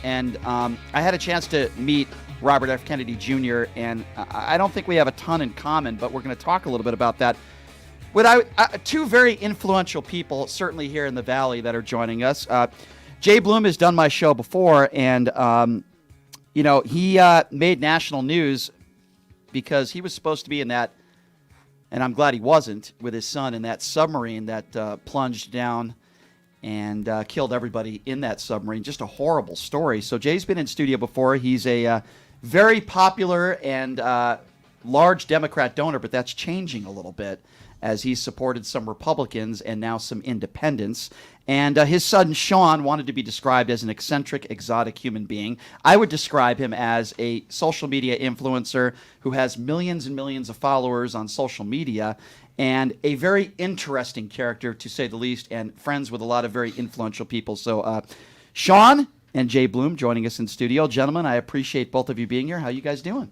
and I had a chance to meet Robert F. Kennedy Jr., and I don't think we have a ton in common, but we're going to talk a little bit about that. Two very influential people, certainly here in the Valley, that are joining us. Jay Bloom has done my show before, and he made national news because he was supposed to be in that, and I'm glad he wasn't, with his son in that submarine that plunged down and killed everybody in that submarine. Just a horrible story. So Jay's been in studio before. He's a very popular and large Democrat donor, but that's changing a little bit as he's supported some Republicans and now some independents. And his son, Sean, wanted to be described as an eccentric, exotic human being. I would describe him as a social media influencer who has millions and millions of followers on social media and a very interesting character, to say the least, and friends with a lot of very influential people. So Sean and Jay Bloom joining us in studio. Gentlemen, I appreciate both of you being here. How you guys doing?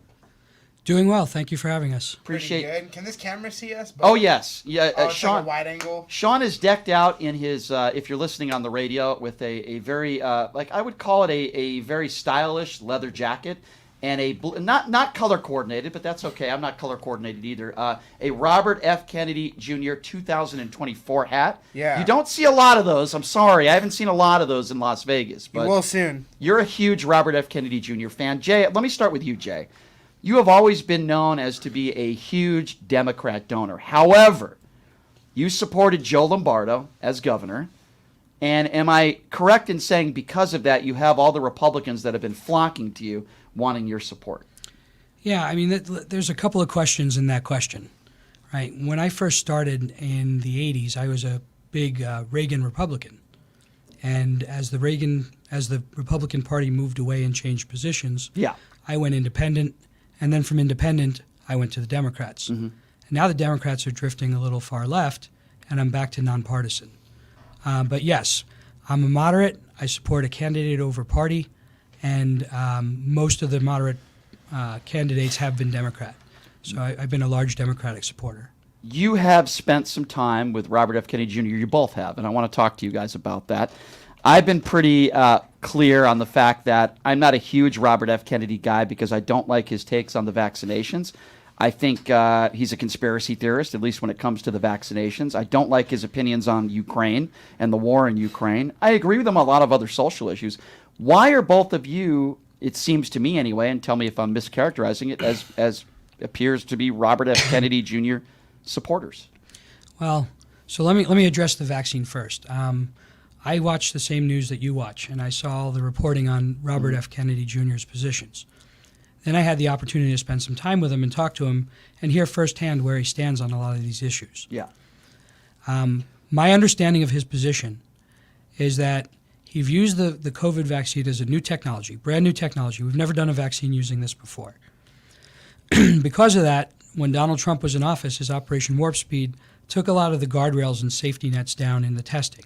Doing well. Thank you for having us. Appreciate. Pretty good. Can this camera see us? Both? Oh yes, yeah. It's Sean, like a wide angle. Sean is decked out in his. If you're listening on the radio, with a very like I would call it a very stylish leather jacket and a not color coordinated, but that's okay. I'm not color coordinated either. A Robert F. Kennedy Jr. 2024 hat. Yeah. You don't see a lot of those. I'm sorry, I haven't seen a lot of those in Las Vegas. But you will soon. You're a huge Robert F. Kennedy Jr. fan, Jay. Let me start with you, Jay. You have always been known as to be a huge Democrat donor. However, you supported Joe Lombardo as governor. And am I correct in saying because of that, you have all the Republicans that have been flocking to you wanting your support? Yeah, I mean, there's a couple of questions in that question, right? When I first started in the 80s, I was a big Reagan Republican. And as the Republican Party moved away and changed positions, I went independent. And then from independent, I went to the Democrats. Mm-hmm. And now the Democrats are drifting a little far left, and I'm back to nonpartisan. But yes, I'm a moderate. I support a candidate over party, and most of the moderate candidates have been Democrat. So I've been a large Democratic supporter. You have spent some time with Robert F. Kennedy Jr. You both have, and I want to talk to you guys about that. I've been pretty clear on the fact that I'm not a huge Robert F. Kennedy guy because I don't like his takes on the vaccinations. I think he's a conspiracy theorist, at least when it comes to the vaccinations. I don't like his opinions on Ukraine and the war in Ukraine. I agree with him on a lot of other social issues. Why are both of you, it seems to me anyway, and tell me if I'm mischaracterizing it, as appears to be Robert F. Kennedy Jr. supporters? Well, so let me address the vaccine first. I watch the same news that you watch, and I saw the reporting on Robert F. Kennedy Jr.'s positions. Then I had the opportunity to spend some time with him and talk to him and hear firsthand where he stands on a lot of these issues. Yeah. My understanding of his position is that he views the COVID vaccine as a new technology, brand new technology. We've never done a vaccine using this before. Because of that, when Donald Trump was in office, his Operation Warp Speed took a lot of the guardrails and safety nets down in the testing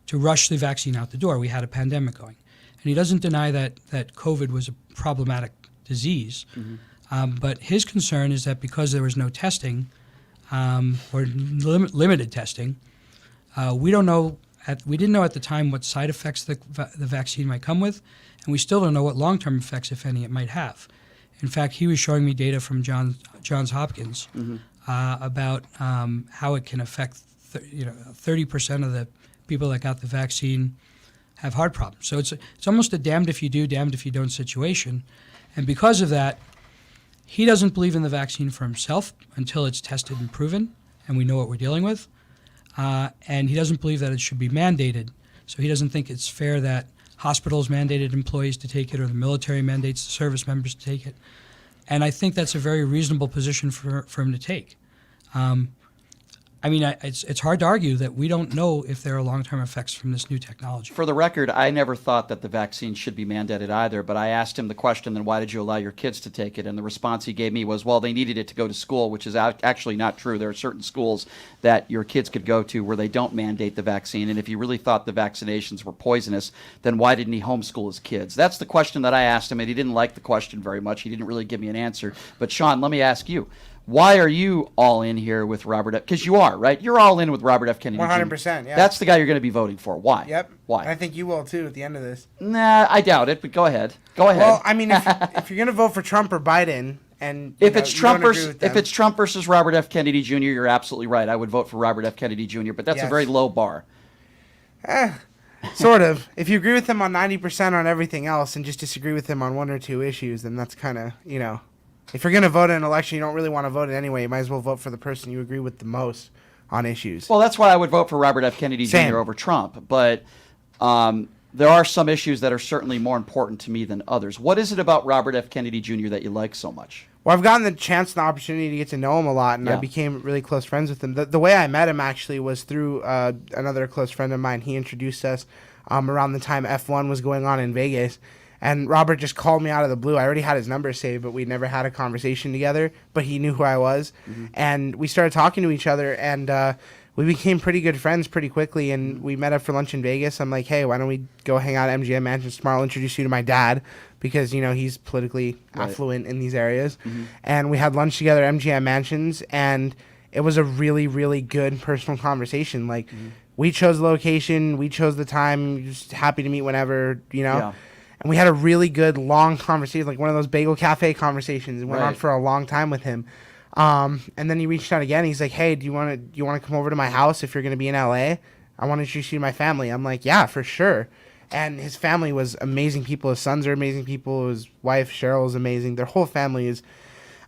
to rush the vaccine out the door. We had a pandemic going. And he doesn't deny that COVID was a problematic disease. Mm-hmm. But his concern is that because there was no testing or limited testing, we didn't know at the time what side effects the vaccine might come with, and we still don't know what long-term effects, if any, it might have. In fact, he was showing me data from Johns Hopkins about how it can affect 30% of the people that got the vaccine have heart problems. So it's almost a damned if you do, damned if you don't situation. And because of that, he doesn't believe in the vaccine for himself until it's tested and proven, and we know what we're dealing with. And he doesn't believe that it should be mandated. So he doesn't think it's fair that hospitals mandated employees to take it or the military mandates the service members to take it. And I think that's a very reasonable position for him to take. I mean, it's hard to argue that we don't know if there are long-term effects from this new technology. For the record, I never thought that the vaccine should be mandated either, but I asked him the question, then why did you allow your kids to take it? And the response he gave me was, well, they needed it to go to school, which is actually not true. There are certain schools that your kids could go to where they don't mandate the vaccine, and if you really thought the vaccinations were poisonous, then why didn't he homeschool his kids? That's the question that I asked him, and he didn't like the question very much. He didn't really give me an answer. But Sean, let me ask you. Why are you all in here with Robert F? Because you are, right? You're all in with Robert F. Kennedy. 100%. Yeah. That's the guy you're going to be voting for. Why? Yep. Why? And I think you will too at the end of this. Nah, I doubt it. But go ahead. Go ahead. Well, I mean, if you're going to vote for Trump or Biden, and if it's Trump versus Robert F. Kennedy Jr., you're absolutely right. I would vote for Robert F. Kennedy Jr. But that's a very low bar. Sort of. If you agree with him on 90% on everything else and just disagree with him on one or two issues, then that's kind of, if you're going to vote in an election, you don't really want to vote it anyway. You might as well vote for the person you agree with the most on issues. Well, that's why I would vote for Robert F. Kennedy Jr. over Trump. But there are some issues that are certainly more important to me than others. What is it about Robert F. Kennedy Jr. that you like so much? Well, I've gotten the chance and the opportunity to get to know him a lot, and I became really close friends with him. The way I met him, actually, was through another close friend of mine. He introduced us around the time F1 was going on in Vegas. And Robert just called me out of the blue. I already had his number saved, but we'd never had a conversation together. But he knew who I was. Mm-hmm. And we started talking to each other, and we became pretty good friends pretty quickly. And we met up for lunch in Vegas. I'm like, hey, why don't we go hang out at MGM Mansions tomorrow? I'll introduce you to my dad because, he's politically affluent in these areas. Mm-hmm. And we had lunch together at MGM Mansions, and it was a really, really good personal conversation. Like, we chose the location. We chose the time. Just happy to meet whenever, Yeah. And we had a really good, long conversation, like one of those bagel cafe conversations. It went on for a long time with him. And then he reached out again. He's like, hey, do you want to come over to my house if you're going to be in L.A.? I want to introduce you to my family. I'm like, yeah, for sure. And his family was amazing people. His sons are amazing people. His wife, Cheryl, is amazing. Their whole family is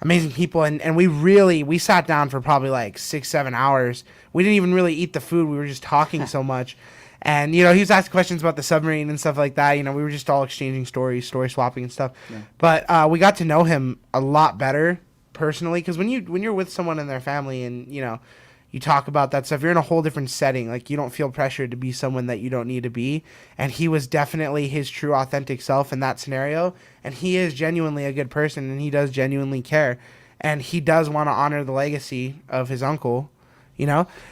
amazing people. And we sat down for probably like 6-7 hours. We didn't even really eat the food. We were just talking so much. And, he was asking questions about the submarine and stuff like that. We were just all exchanging story swapping and stuff. Yeah. But we got to know him a lot better personally, because when you're with someone in their family and, you talk about that stuff, you're in a whole different setting. Like, you don't feel pressured to be someone that you don't need to be. And he was definitely his true, authentic self in that scenario. And he is genuinely a good person, and he does genuinely care. And he does want to honor the legacy of his uncle.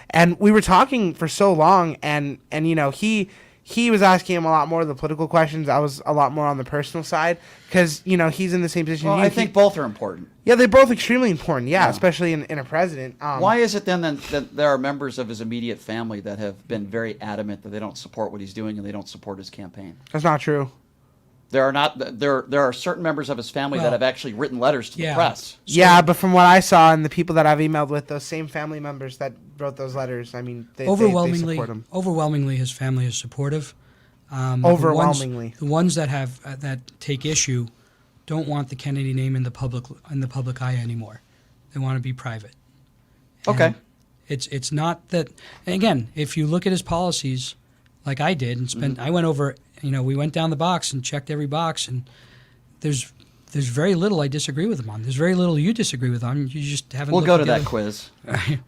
And we were talking for so long, and he was asking him a lot more of the political questions. I was a lot more on the personal side because, he's in the same position. Well, I think both are important. Yeah, they're both extremely important, especially in a president. Why is it then that there are members of his immediate family that have been very adamant that they don't support what he's doing and they don't support his campaign? That's not true. There are certain members of his family that have actually written letters to the press. Yeah, but from what I saw and the people that I've emailed with, those same family members that wrote those letters, I mean, they support him. Overwhelmingly, his family is supportive. Overwhelmingly, the ones that have that take issue don't want the Kennedy name in the public eye anymore. They want to be private. Okay. And it's not that. And again, if you look at his policies, like I did, and I went over. We went down the box and checked every box, and there's very little I disagree with him on. There's very little you disagree with on. You just haven't. We'll go to that quiz.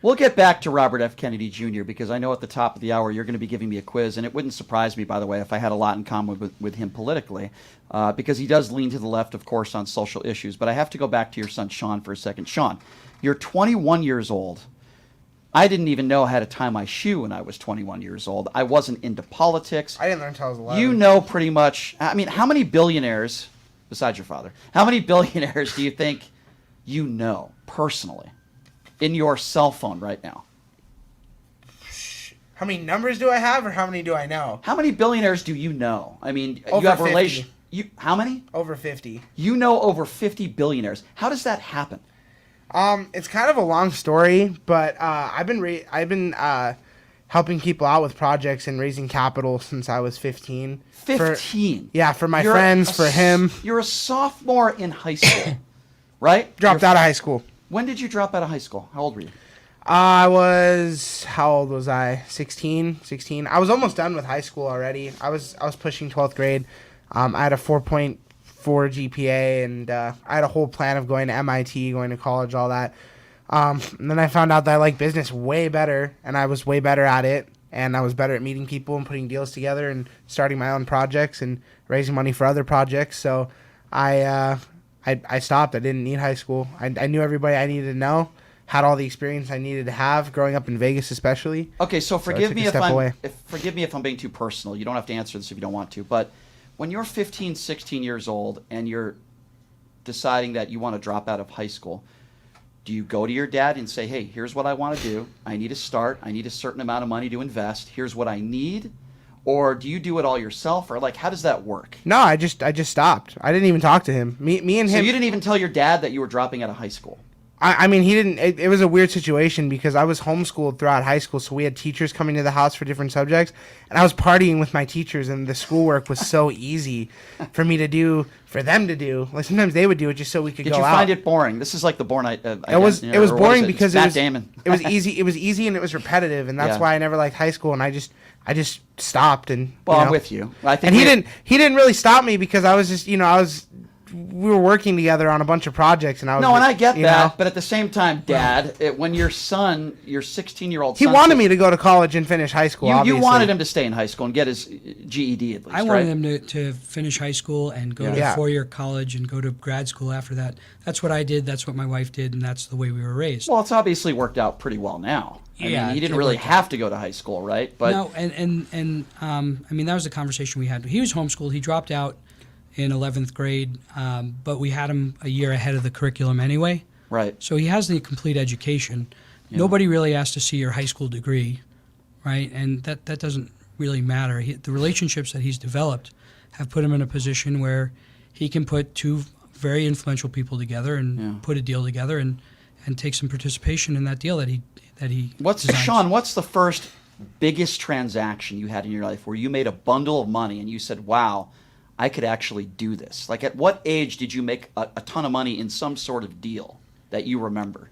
We'll get back to Robert F. Kennedy Jr. because I know at the top of the hour you're going to be giving me a quiz, and it wouldn't surprise me, by the way, if I had a lot in common with him politically, because he does lean to the left, of course, on social issues. But I have to go back to your son Sean for a second. Sean, you're 21 years old. I didn't even know how to tie my shoe when I was 21 years old. I wasn't into politics. I didn't learn until I was 11. You know pretty much. I mean, how many billionaires, besides your father, how many billionaires do you think you know personally in your cell phone right now? How many numbers do I have, or how many do I know? How many billionaires do you know? I mean, over you have 50. relation. How many? Over 50. You know over 50 billionaires. How does that happen? It's kind of a long story, but I've been helping people out with projects and raising capital since I was 15. 15? For my friends, for him. You're a sophomore in high school, right? Dropped out of high school. When did you drop out of high school? How old were you? How old was I? 16. I was almost done with high school already. I was pushing 12th grade. I had a 4.4 GPA, and I had a whole plan of going to MIT, going to college, all that. And then I found out that I like business way better, and I was way better at it, and I was better at meeting people and putting deals together and starting my own projects and raising money for other projects. So I stopped. I didn't need high school. I knew everybody I needed to know, had all the experience I needed to have, growing up in Vegas especially. Okay, so forgive me if I'm being too personal. You don't have to answer this if you don't want to, but when you're 15, 16 years old and you're deciding that you want to drop out of high school, do you go to your dad and say, hey, here's what I want to do. I need to start. I need a certain amount of money to invest. Here's what I need. Or do you do it all yourself? Or like, how does that work? No, I just stopped. I didn't even talk to him. Me and him. So you didn't even tell your dad that you were dropping out of high school? I mean, he didn't. It was a weird situation because I was homeschooled throughout high school, so we had teachers coming to the house for different subjects, and I was partying with my teachers, and the schoolwork was so easy for me to do, for them to do. Like sometimes they would do it just so we could go out. Did you find it boring? This is like the Bourne. It was boring because Matt Damon. It was easy. It was easy and it was repetitive, and that's why I never liked high school. And I just stopped. And well, I'm with you. I think he didn't really stop me because I was just we were working together on a bunch of projects, and I was and I get that, but at the same time, Dad, when your 16-year-old son, he wanted me to go to college and finish high school. You wanted him to stay in high school and get his GED at least. I wanted him to finish high school and go to 4-year college and go to grad school after that. That's what I did. That's what my wife did, and that's the way we were raised. Well, it's obviously worked out pretty well now. I mean, he didn't really have to go to high school, right? But no, and I mean, that was the conversation we had. He was homeschooled. He dropped out in 11th grade, but we had him a year ahead of the curriculum anyway. Right. So he has the complete education. Yeah. Nobody really asked to see your high school degree, right? And that doesn't really matter. The relationships that he's developed have put him in a position where he can put two very influential people together and put a deal together and take some participation in that deal that he designs. Sean, what's the first biggest transaction you had in your life where you made a bundle of money and you said, wow, I could actually do this? Like, at what age did you make a ton of money in some sort of deal that you remember?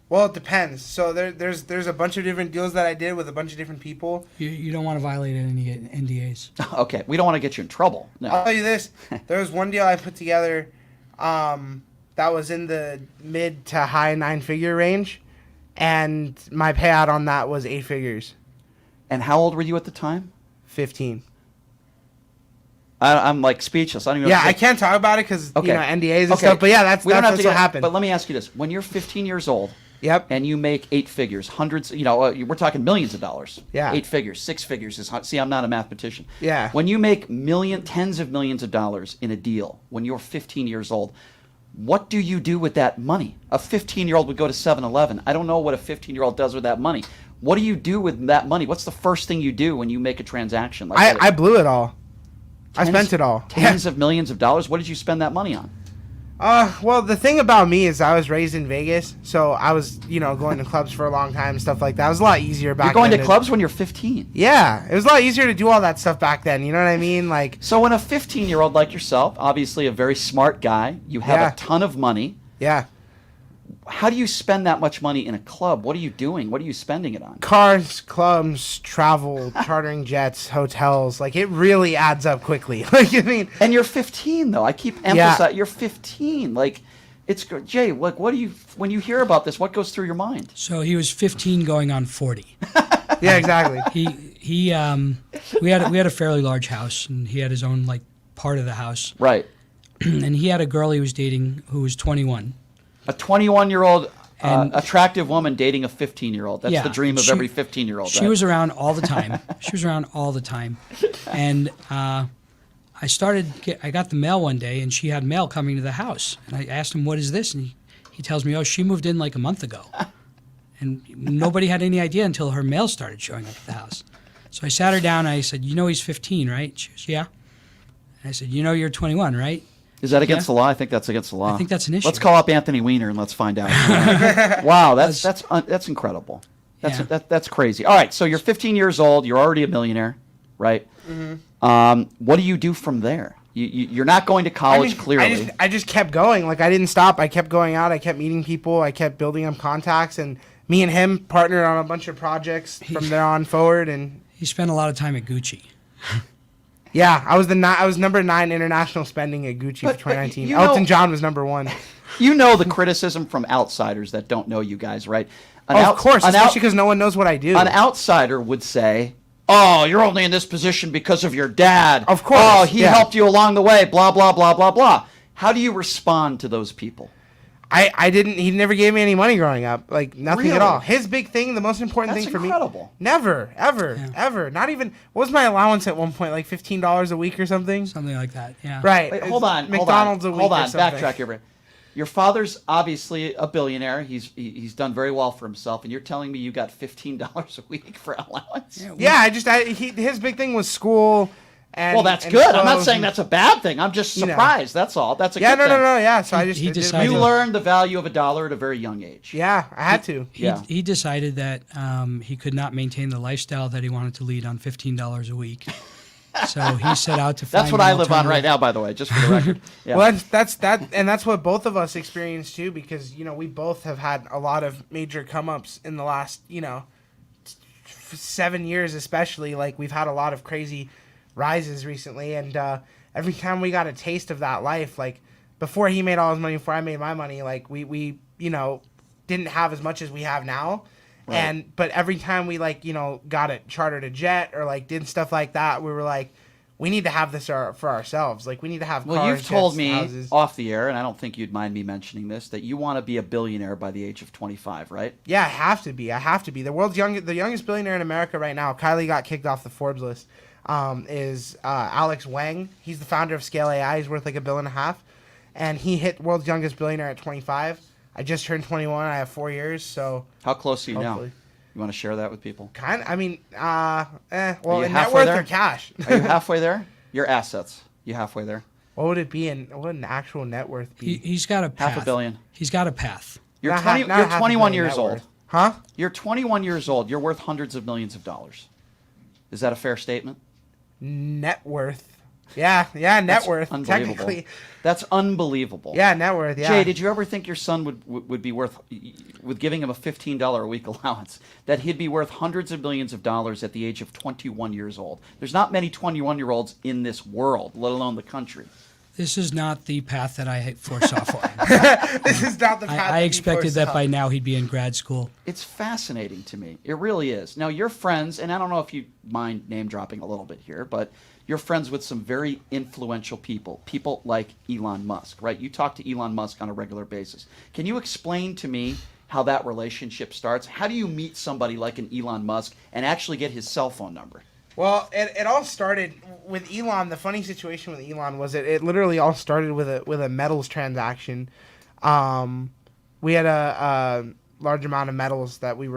Well, it depends. So there's a bunch of different deals that I did with a bunch of different people. You don't want to violate any NDAs. Okay, we don't want to get you in trouble. No. I'll tell you this. There was one deal I put together that was in the mid to high 9-figure range, and my payout on that was 8 figures. And how old were you at the time? 15. I'm like speechless. I don't even know. I can't talk about it because NDAs and stuff. But that's what happened. But let me ask you this: when you're 15 years old, yep, and you make 8 figures, hundreds, we're talking millions of dollars. Yeah, 8 figures, 6 figures is. See, I'm not a mathematician. Yeah. When you make tens of millions of dollars in a deal when you're 15 years old, what do you do with that money? A 15-year-old would go to 7-Eleven. I don't know what a 15-year-old does with that money. What do you do with that money? What's the first thing you do when you make a transaction? Like I blew it all. I spent it all. Tens of millions of dollars? What did you spend that money on? Well, the thing about me is I was raised in Vegas, so I was, going to clubs for a long time and stuff like that. It was a lot easier back then. You're going to clubs when you're 15? Yeah. It was a lot easier to do all that stuff back then. You know what I mean? Like. So when a 15-year-old like yourself, obviously a very smart guy, you have a ton of money. Yeah. How do you spend that much money in a club? What are you doing? What are you spending it on? Cars, clubs, travel, chartering jets, hotels. Like, it really adds up quickly. Like, I mean. And you're 15, though. I keep emphasizing you're 15. Like, Jay, like, when you hear about this, what goes through your mind? So he was 15 going on 40. Yeah, exactly. We had a fairly large house, and he had his own, like, part of the house. Right. And he had a girl he was dating who was 21. A 21-year-old attractive woman dating a 15-year-old. That's the dream of every 15-year-old. She was around all the time. And I got the mail one day, and she had mail coming to the house. And I asked him, what is this? And he tells me, she moved in like a month ago. And nobody had any idea until her mail started showing up at the house. So I sat her down, and I said, he's 15, right? She goes, yeah. And I said, you're 21, right? Is that against the law? I think that's against the law. I think that's an issue. Let's call up Anthony Weiner and let's find out. Wow, that's incredible. That's crazy. All right, so you're 15 years old. You're already a millionaire, right? Mm-hmm. What do you do from there? You're not going to college, clearly. I just kept going. Like, I didn't stop. I kept going out. I kept meeting people. I kept building up contacts. And me and him partnered on a bunch of projects from there on forward. And he spent a lot of time at Gucci. Yeah, I was number 9 international spending at Gucci for 2019. Elton John was number 1. You know the criticism from outsiders that don't know you guys, right? Of course, especially because no one knows what I do. An outsider would say, oh, you're only in this position because of your dad. Of course. Oh, he helped you along the way, blah, blah, blah, blah, blah. How do you respond to those people? I didn't. He never gave me any money growing up. Like, nothing at all. Really? His big thing, the most important thing for me. That's incredible. Never, ever. Not even. What was my allowance at one point? Like $15 a week or something. Something like that. Yeah. Right. Wait, hold on. McDonald's a week. Hold on. Or something. Backtrack here. Your father's obviously a billionaire. He's done very well for himself, and you're telling me you got $15 a week for allowance? Yeah, his big thing was school. And, well, that's and good. I'm not clothes saying and- that's a bad thing. I'm just surprised. That's all. That's a good thing. no. Yeah, so I just he it did- decided- You learned the value of a dollar at a very young age. Yeah, I had to. Yeah. He decided that he could not maintain the lifestyle that he wanted to lead on $15 a week. So he set out to find That's what an I live on alternative. right now, by the way, just for the record. Yeah. Well, that's what both of us experienced too, because we both have had a lot of major come ups in the last 7 years, especially. Like we've had a lot of crazy rises recently, and every time we got a taste of that life, like before he made all his money, before I made my money, like we didn't have as much as we have now. Right. But every time we got it chartered a jet or like did stuff like that, we were like, we need to have this for ourselves. Like we need to have Well, cars, you've told jets, me houses. off the air, and I don't think you'd mind me mentioning this, that you want to be a billionaire by the age of 25, right? Yeah, I have to be. The youngest billionaire in America right now. Kylie got kicked off the Forbes list. Is Alex Wang. He's the founder of Scale AI. He's worth like $1.5 billion, and he hit world's youngest billionaire at 25. I just turned 21. I have 4 years, so How close are you hopefully. now? You want to share that with people? Kind of. I mean, well, you in net halfway worth there? or cash. Are you halfway there? Your assets. You halfway there? What would it be? What would an actual net worth be? He's got a path. $500 million. He's got a path. You're, Not 20, half- not you're half a 21 billion years net old. worth. Huh? You're 21 years old. You're worth hundreds of millions of dollars. Is that a fair statement? Net worth. Yeah, net That's worth. unbelievable. Technically. That's unbelievable. Yeah, net worth. Yeah. Jay, did you ever think your son would be worth, with giving him a $15 a week allowance, that he'd be worth hundreds of millions of dollars at the age of 21 years old? There's not many 21-year-olds in this world, let alone the country. This is not the path that I foresaw for him. This is not the path I that he expected that foresaw. by now he'd be in grad school. It's fascinating to me. It really is. Now, your friends, and I don't know if you mind name dropping a little bit here, but you're friends with some very influential people like Elon Musk, right? You talk to Elon Musk on a regular basis. Can you explain to me how that relationship starts? How do you meet somebody like an Elon Musk and actually get his cell phone number? Well, it all started with Elon. The funny situation with Elon was it literally all started with a metals transaction. We had a large amount of metals that we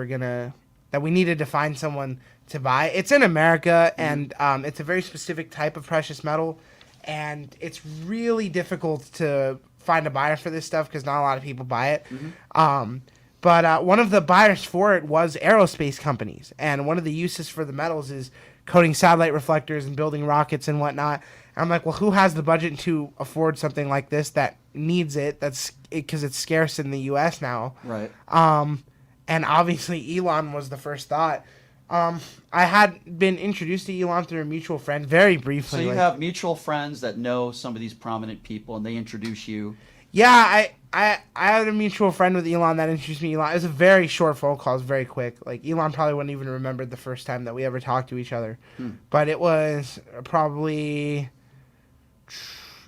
needed to find someone to buy. It's in America, and it's a very specific type of precious metal, and it's really difficult to find a buyer for this stuff because not a lot of people buy it. But one of the buyers for it was aerospace companies, and one of the uses for the metals is coating satellite reflectors and building rockets and whatnot. And I'm like, well, who has the budget to afford something like this that needs it? That's because it's scarce in the U.S. now. Right. And obviously Elon was the first thought. I had been introduced to Elon through a mutual friend, very briefly. So you like- have mutual friends that know some of these prominent people, and they introduce you. Yeah, I had a mutual friend with Elon that introduced me to Elon. It was a very short phone call. It was very quick. Like, Elon probably wouldn't even remember the first time that we ever talked to each other. But it was probably...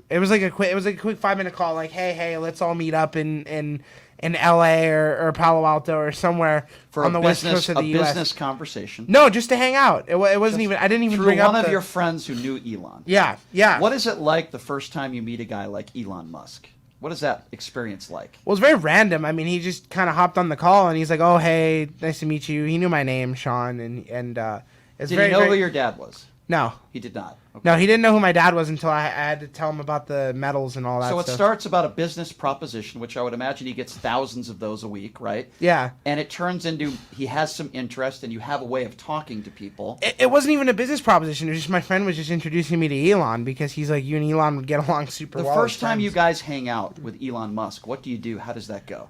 It was like a quick 5-minute call. Like, hey, let's all meet up in LA or Palo Alto or somewhere For on the a west business, coast of a the U.S. business conversation. No, just to hang out. It wasn't even... I didn't even Through bring up one of the- your friends who knew Elon. Yeah. What is it like the first time you meet a guy like Elon Musk? What is that experience like? Well, it was very random. I mean, he just kind of hopped on the call and he's like, "Oh, hey, nice to meet you." He knew my name, Sean, and it's Did very, he know very... who your dad was? No, He did not. Okay. no, he didn't know who my dad was until I had to tell him about the metals and all that. So it stuff. starts about a business proposition, which I would imagine he gets thousands of those a week, right? Yeah. And it turns into he has some interest, and you have a way of talking to people. It wasn't even a business proposition. It was just my friend was just introducing me to Elon because he's like, you and Elon would get along super The well. first as time friends. you guys hang out with Elon Musk, what do you do? How does that go?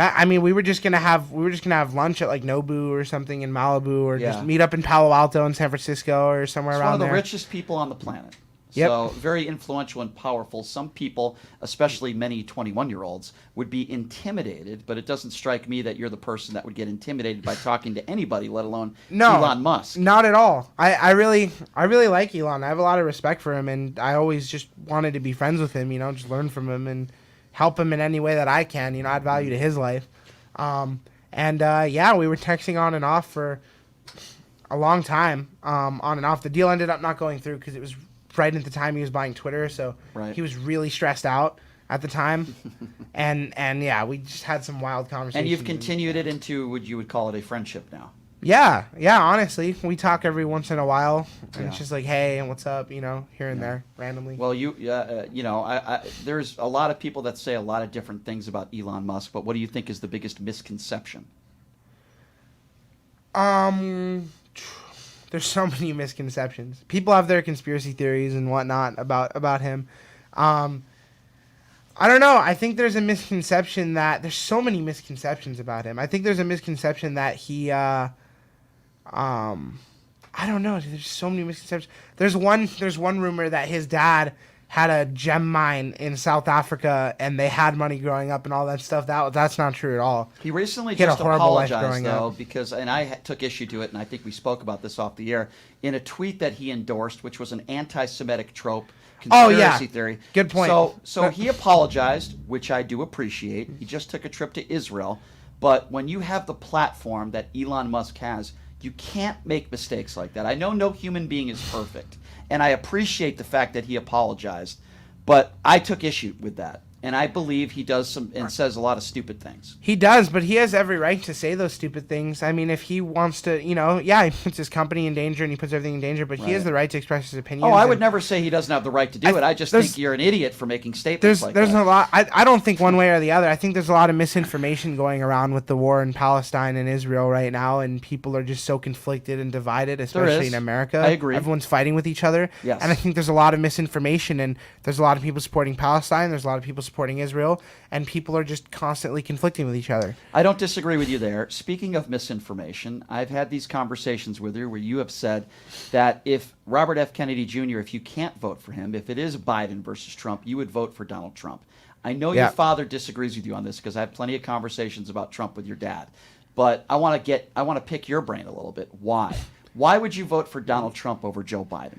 I mean, we were just gonna have lunch at like Nobu or something in Malibu, or Yeah. just meet up in Palo Alto in San Francisco or somewhere He's around one of the there. richest people on the planet. Yep. So very influential and powerful. Some people, especially many 21-year-olds, would be intimidated, but it doesn't strike me that you're the person that would get intimidated by talking to anybody, let alone Elon Musk. Not at all. I really like Elon. I have a lot of respect for him, and I always just wanted to be friends with him, just learn from him and help him in any way that I can, add value to his life. We were texting on and off for a long time, on and off. The deal ended up not going through because it was right at the time he was buying Twitter, so Right. he was really stressed out. at the time, and yeah, we just had some wild conversations. And you've continued it into what you would call it a friendship now. Yeah, honestly, we talk every once in a while, and Yeah. it's just like, hey, and what's up, here and there, randomly. Well, there's a lot of people that say a lot of different things about Elon Musk, but what do you think is the biggest misconception? There's so many misconceptions. People have their conspiracy theories and whatnot about him. I don't know. I think there's a misconception that there's so many misconceptions about him. I think there's a misconception that he, I don't know. There's so many misconceptions. There's one rumor that his dad had a gem mine in South Africa and they had money growing up and all that stuff. That's not true at all. He recently He had just a horrible life apologized, growing though, up. because, and I took issue to it, and I think we spoke about this off the air, in a tweet that he endorsed, which was an anti-Semitic trope conspiracy theory. Good point. So he apologized, which I do appreciate. He just took a trip to Israel. But when you have the platform that Elon Musk has, you can't make mistakes like that. I know no human being is perfect, and I appreciate the fact that he apologized, but I took issue with that. And I believe he does some and says a lot of stupid things. He does, but he has every right to say those stupid things. I mean, if he wants to, he puts his company in danger and he puts everything in danger, but he has the right to express his opinions. Oh, I would never say he doesn't have the right to do it. I just think you're an idiot for making statements like that. There's a lot. I don't think one way or the other. I think there's a lot of misinformation going around with the war in Palestine and Israel right now, and people are just so conflicted and divided, especially in America. I agree. Everyone's fighting with each other. Yes. And I think there's a lot of misinformation, and there's a lot of people supporting Palestine. There's a lot of people supporting Israel. And people are just constantly conflicting with each other. I don't disagree with you there. Speaking of misinformation, I've had these conversations with you where you have said that if Robert F. Kennedy Jr., if you can't vote for him, if it is Biden versus Trump, you would vote for Donald Trump. I know your father disagrees with you on this because I have plenty of conversations about Trump with your dad. But I want to pick your brain a little bit. Why? Why would you vote for Donald Trump over Joe Biden?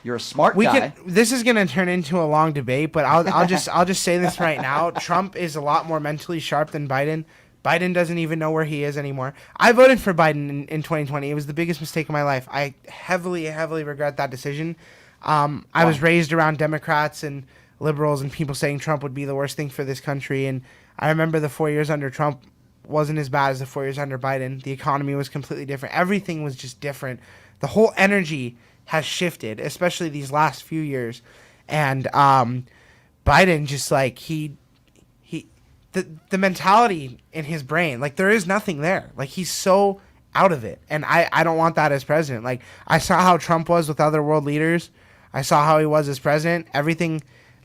You're a smart guy. This is going to turn into a long debate, but I'll just say this right now. Trump is a lot more mentally sharp than Biden. Biden doesn't even know where he is anymore. I voted for Biden in 2020. It was the biggest mistake of my life. I heavily, heavily regret that decision. I was raised around Democrats and liberals and people saying Trump would be the worst thing for this country. And I remember the 4 years under Trump wasn't as bad as the 4 years under Biden. The economy was completely different. Everything was just different. The whole energy has shifted, especially these last few years. And Biden just like the mentality in his brain, like there is nothing there. Like he's so out of it. And I don't want that as president. Like I saw how Trump was with other world leaders. I saw how he was as president.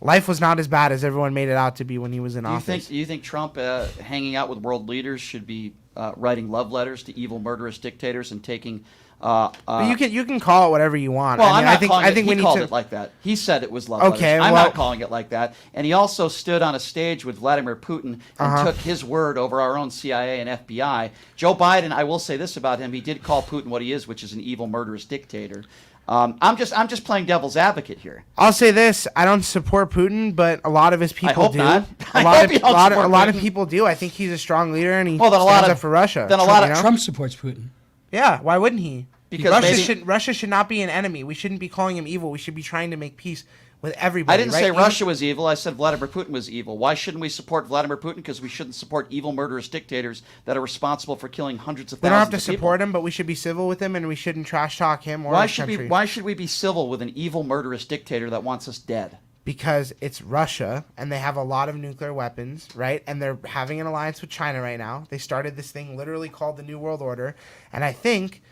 Life was not as bad as everyone made it out to be when he was in office. Do you think Trump hanging out with world leaders should be writing love letters to evil, murderous dictators and taking but you can call it whatever you want. Well, I think he called it like that. He said it was love letters. I'm not calling it like that. And he also stood on a stage with Vladimir Putin and took his word over our own CIA and FBI. Joe Biden, I will say this about him: he did call Putin what he is, which is an evil, murderous dictator. I'm just playing devil's advocate here. I'll say this: I don't support Putin, but a lot of his people I hope do. not. A lot of people do. I think he's a strong leader, and he stands up for Russia. Trump supports Putin. Yeah, why wouldn't he? Because Russia should not be an enemy. We shouldn't be calling him evil. We should be trying to make peace with everybody. I didn't say Russia was evil. I said Vladimir Putin was evil. Why shouldn't we support Vladimir Putin? Because we shouldn't support evil, murderous dictators that are responsible for killing hundreds of thousands of people. We don't have to support him, but we should be civil with him, and we shouldn't trash talk him or his country. Why should we be civil with an evil, murderous dictator that wants us dead? Because it's Russia, and they have a lot of nuclear weapons, right? And they're having an alliance with China right now. They started this thing literally called the New World Order, and I think,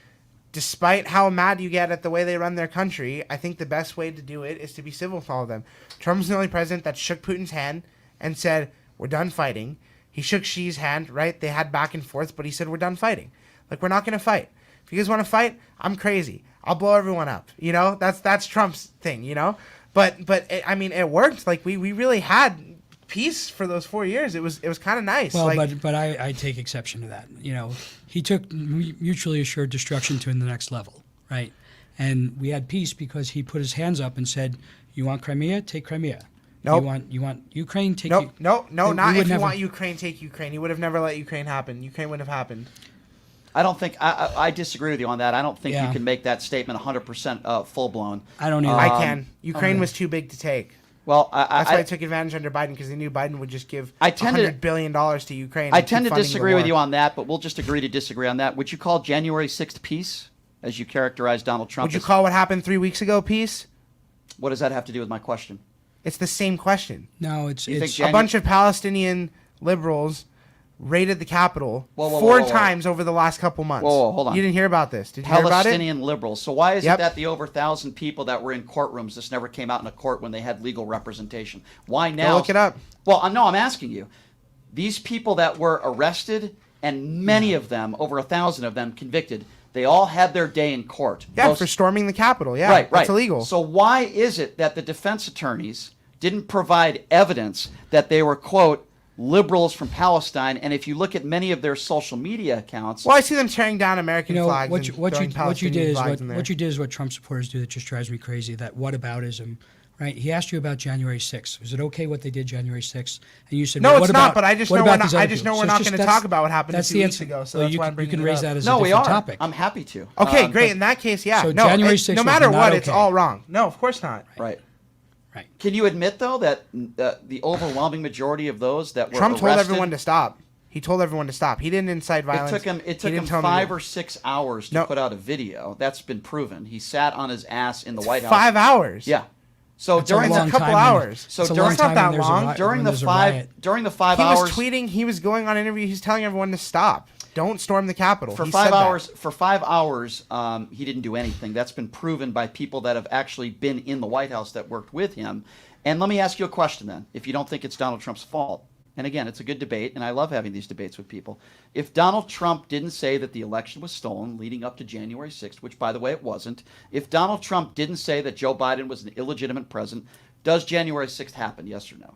despite how mad you get at the way they run their country, I think the best way to do it is to be civil with all of them. Trump's the only president that shook Putin's hand and said, we're done fighting. He shook Xi's hand, right? They had back and forth, but he said, we're done fighting. Like, we're not going to fight. If you guys want to fight, I'm crazy. I'll blow everyone up. That's Trump's thing, But it worked. Like, we really had peace for those 4 years. It was kind of nice. Well, but I take exception to that. He took mutually assured destruction to the next level, right? And we had peace because he put his hands up and said, "You want Crimea? Take Crimea. Nope. You want Ukraine? Take Nope. No. Not if you want Ukraine, take Ukraine. He would have never let Ukraine happen. Ukraine would have happened. I don't think I disagree with you on that. I don't think you can make that statement 100% full blown. I don't either. I can. Ukraine was too big to take. Well, That's why I took advantage under Biden, because they knew Biden would just give $100 billion to Ukraine. I tend to disagree with you on that, but we'll just agree to disagree on that. Would you call January 6th peace, as you characterize Donald Trump? Would you call what happened 3 weeks ago peace? What does that have to do with my question? It's the same question. No, it's A bunch of Palestinian liberals raided the Capitol four times over the last couple months. Whoa, hold on. You didn't hear about this. Did you hear about it? Palestinian liberals. So why is it that the over 1,000 people that were in courtrooms, this never came out in a court when they had legal representation? Why now? Go look it up. Well, no, I'm asking you. These people that were arrested, and many of them, over 1,000 of them convicted, they all had their day in court. Yeah, for storming the Capitol. Yeah, right. That's illegal. So why is it that the defense attorneys didn't provide evidence that they were, quote, liberals from Palestine? And if you look at many of their social media accounts, well, I see them tearing down American flags. What you did is what Trump supporters do that just drives me crazy. That whataboutism, right? He asked you about January 6th. Was it okay what they did January 6th? And you said, no, well, it's not. But I just know we're not. I just know we're not going to talk about what happened a few weeks ago. So that's why I'm bringing it up. You can raise that as a different topic. I'm happy to. Okay, great. In that case, yeah. So January 6th, no matter what, it's all wrong. No, of course not. Right. Right. Can you admit, though, that the overwhelming majority of those that were Trump arrested, told everyone to stop. He told everyone to stop. He didn't incite violence. It took him 5 or 6 hours to put out a video. That's been proven. He sat on his ass in the White House. 5 hours. Yeah. So during a couple hours. So during not that long. During the 5 hours, he was tweeting. He was going on interview. He's telling everyone to stop. Don't storm the Capitol. For 5 hours. For 5 hours, he didn't do anything. That's been proven by people that have actually been in the White House that worked with him. And let me ask you a question then, if you don't think it's Donald Trump's fault. And again, it's a good debate, and I love having these debates with people. If Donald Trump didn't say that the election was stolen leading up to January 6th, which, by the way, it wasn't, if Donald Trump didn't say that Joe Biden was an illegitimate president, does January 6th happen, yes or no?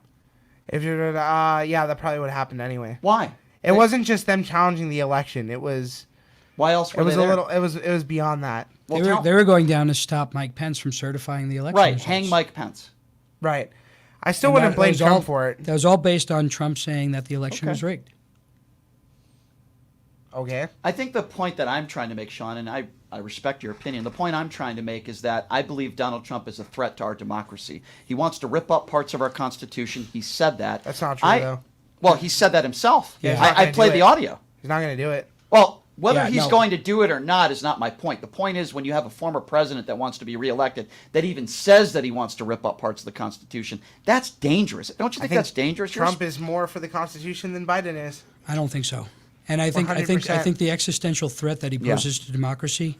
If you're, yeah, that probably would have happened anyway. Why? It wasn't just them challenging the election. It was. Why else were they there? It was beyond that. Well, they were going down to stop Mike Pence from certifying the election. Right, results. hang Mike Pence. Right. I still wouldn't blame Trump for it. That was all based on Trump saying that the election was rigged. Okay. I think the point that I'm trying to make, Sean, and I respect your opinion, the point I'm trying to make is that I believe Donald Trump is a threat to our democracy. He wants to rip up parts of our Constitution. He said that. That's not true, though. Well, he said that himself. Yeah, I played the audio. He's not going to do it. Well, whether he's going to do it or not is not my point. The point is when you have a former president that wants to be reelected that even says that he wants to rip up parts of the Constitution, that's dangerous. Don't you think that's dangerous? Trump is more for the Constitution than Biden is. I don't think so. And I think the existential threat that he poses to democracy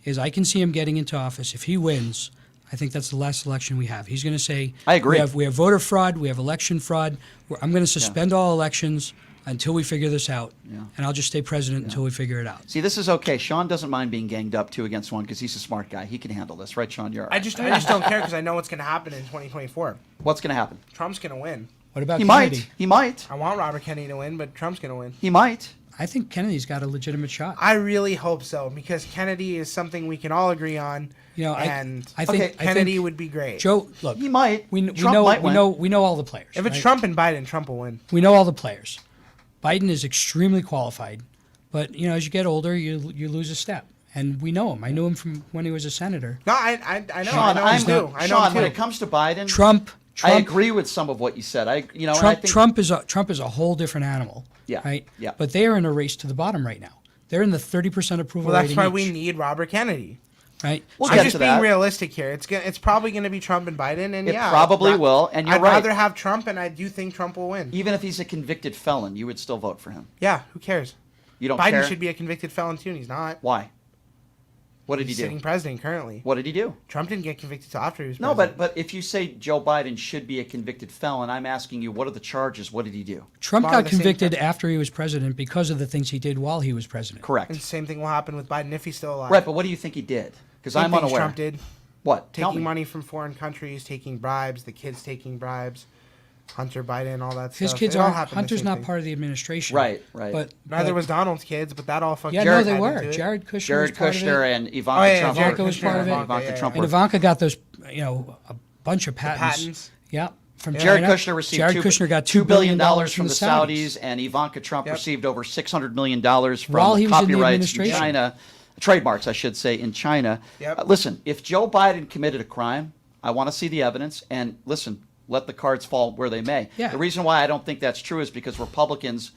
is I can see him getting into office. If he wins, I think that's the last election we have. He's going to say, I agree. We have voter fraud. We have election fraud. I'm going to suspend all elections until we figure this out. And I'll just stay president until we figure it out. See, this is okay. Sean doesn't mind being ganged up 2 against 1 because he's a smart guy. He can handle this. Right, Sean? You're I just don't care because I know what's going to happen in 2024. What's going to happen? Trump's going to win. What about Kennedy? He might. I want Robert Kennedy to win, but Trump's going to win. He might. I think Kennedy's got a legitimate shot. I really hope so because Kennedy is something we can all agree on. I think Kennedy would be great. Joe, look, he might. We know all the players. If it's Trump and Biden, Trump will win. We know all the players. Biden is extremely qualified, but as you get older, you lose a step. And we know him. I knew him from when he was a senator. No, I know. Sean, I know him too. Sean, when it comes to Biden, Trump, I agree with some of what you said. Trump is a whole different animal. Yeah. Right. Yeah. But they are in a race to the bottom right now. They're in the 30% approval rating. Well, that's why we need Robert Kennedy. Right. I'm just being realistic here. It's probably going to be Trump and Biden, and it probably will. And you're I'd right. rather have Trump, and I do think Trump will win. Even if he's a convicted felon, you would still vote for him. Yeah. Who cares? You don't Biden care? should be a convicted felon too, and he's not. Why? What did he do? Sitting president currently. What did he do? Trump didn't get convicted until after he was president. president. No, but if you say Joe Biden should be a convicted felon, I'm asking you, what are the charges? What did he do? Trump got convicted after he was president because of the things he did while he was president. Correct. And the same thing will happen with Biden if he's still alive. Right, but what do you think he did? Because I'm unaware. Trump did. What? Taking money from foreign countries, taking bribes, the kids taking bribes, Hunter Biden, all that stuff. His kids aren't. Hunter's not part of the administration. Right. But neither was Donald's kids, but that all fucking. Yeah, no, they were. Jared Kushner and Ivanka Trump. Ivanka was part of it. Ivanka Trump. And Ivanka got those, a bunch of patents. Yeah. From Jared Kushner received Kushner got $2 billion from the Saudis, and Ivanka Trump received over $600 million from copyrights in China, trademarks, I should say, in China. Yep. Listen, if Joe Biden committed a crime, I want to see the evidence. And listen, let the cards fall where they may. Yeah. The reason why I don't think that's true is because Republicans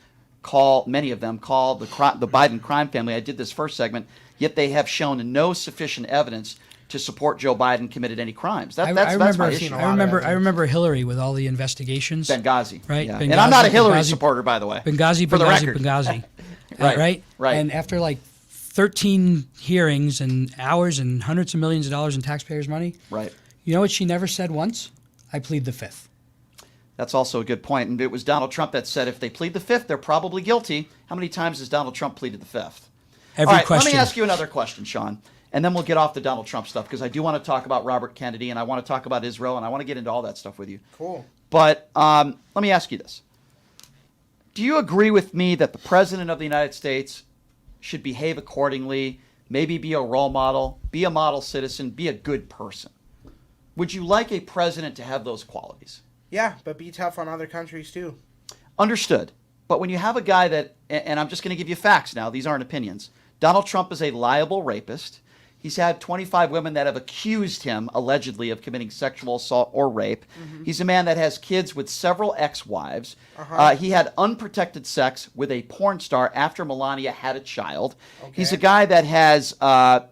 many of them call the Biden crime family. I did this first segment, yet they have shown no sufficient evidence to support Joe Biden committed any crimes. That's my issue. I remember Hillary with all the investigations. Benghazi. Right? Yeah. Benghazi, and I'm not a Hillary Benghazi, supporter, by the way. Benghazi, for the Benghazi, record. Benghazi. Right. Right? And after like 13 hearings and hours and hundreds of millions of dollars in taxpayers' money, right. You know what she never said once? I plead the fifth. That's also a good point. And it was Donald Trump that said if they plead the fifth, they're probably guilty. How many times has Donald Trump pleaded the fifth? Every All right, question. let me ask you another question, Sean, and then we'll get off the Donald Trump stuff because I do want to talk about Robert Kennedy and I want to talk about Israel and I want to get into all that stuff with you. Cool. But let me ask you this. Do you agree with me that the President of the United States should behave accordingly, maybe be a role model, be a model citizen, be a good person? Would you like a president to have those qualities? Yeah, but be tough on other countries too. Understood. But when you have a guy that, and I'm just going to give you facts now, these aren't opinions. Donald Trump is a liable rapist. He's had 25 women that have accused him, allegedly, of committing sexual assault or rape. Mm-hmm. He's a man that has kids with several ex-wives. He had unprotected sex with a porn star after Melania had a child. Okay. He's a guy that has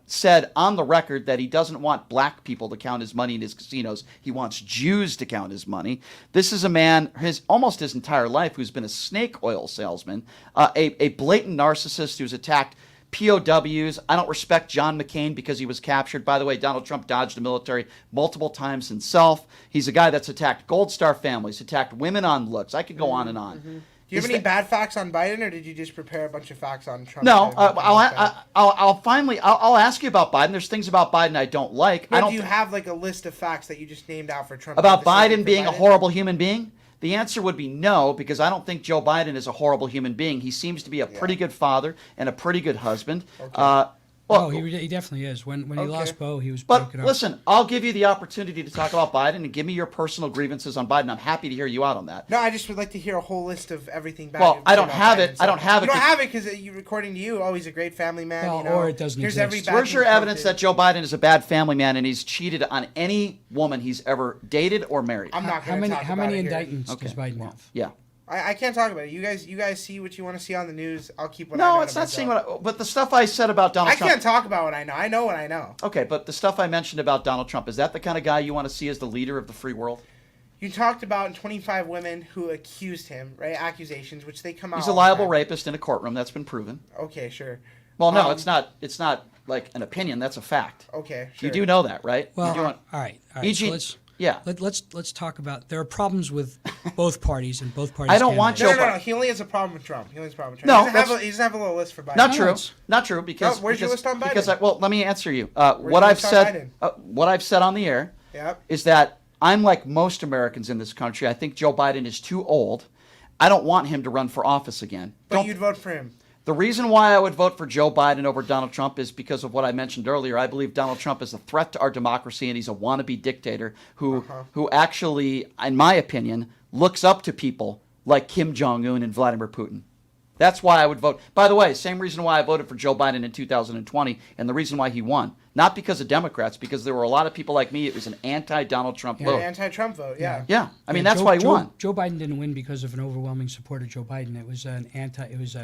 said on the record that he doesn't want black people to count his money in his casinos. He wants Jews to count his money. This is a man, almost his entire life, who's been a snake oil salesman, a blatant narcissist who's attacked POWs. I don't respect John McCain because he was captured. By the way, Donald Trump dodged the military multiple times himself. He's a guy that's attacked Gold Star families, attacked women on looks. I could go on and on. Mm-hmm. Do you have any bad facts on Biden, or did you just prepare a bunch of facts on Trump? No, I'll ask you about Biden. There's things about Biden I don't like. But do you have like a list of facts that you just named out for Trump? About Biden being a horrible human being? The answer would be no, because I don't think Joe Biden is a horrible human being. He seems to be a pretty good father and a pretty good husband. Okay. He definitely is. When he lost Bo, he was But broken up. listen, I'll give you the opportunity to talk about Biden and give me your personal grievances on Biden. I'm happy to hear you out on that. No, I just would like to hear a whole list of everything bad. Well, I don't have it. I don't have it. You don't have it because, according to you, he's a great family man. Well, you know, or it doesn't exist. Where's your evidence that Joe Biden is a bad family man and he's cheated on any woman he's ever dated or married? I'm not going to talk about it. How many indictments does Biden have? Yeah. I can't talk about it. You guys see what you want to see on the news. I'll keep what I know. No, it's not seeing what. But the stuff I said about Donald Trump. I can't talk about what I know. I know what I know. Okay, but the stuff I mentioned about Donald Trump, is that the kind of guy you want to see as the leader of the free world? You talked about 25 women who accused him, right? Accusations, which they come out. He's a liable rapist in a courtroom. That's been proven. Okay, sure. Well, no, it's not. It's not like an opinion. That's a fact. Okay, sure. You do know that, right? Well, all right. E.g., so yeah. Let's talk about. There are problems with both parties and both parties. I don't want Joe. No. He only has a problem with Trump. No, he doesn't have a little list for Biden. Not true. Because where's your list on Biden? Because let me answer you. What I've said on the air is that I'm like most Americans in this country. I think Joe Biden is too old. I don't want him to run for office again. But you'd vote for him. The reason why I would vote for Joe Biden over Donald Trump is because of what I mentioned earlier. I believe Donald Trump is a threat to our democracy, and he's a wannabe dictator who actually, in my opinion, looks up to people like Kim Jong-un and Vladimir Putin. That's why I would vote. By the way, same reason why I voted for Joe Biden in 2020, and the reason why he won. Not because of Democrats, because there were a lot of people like me. It was an anti-Donald Trump vote. An anti-Trump vote, yeah. Yeah, I mean, that's why he won. Joe Biden didn't win because of an overwhelming support of Joe Biden. It was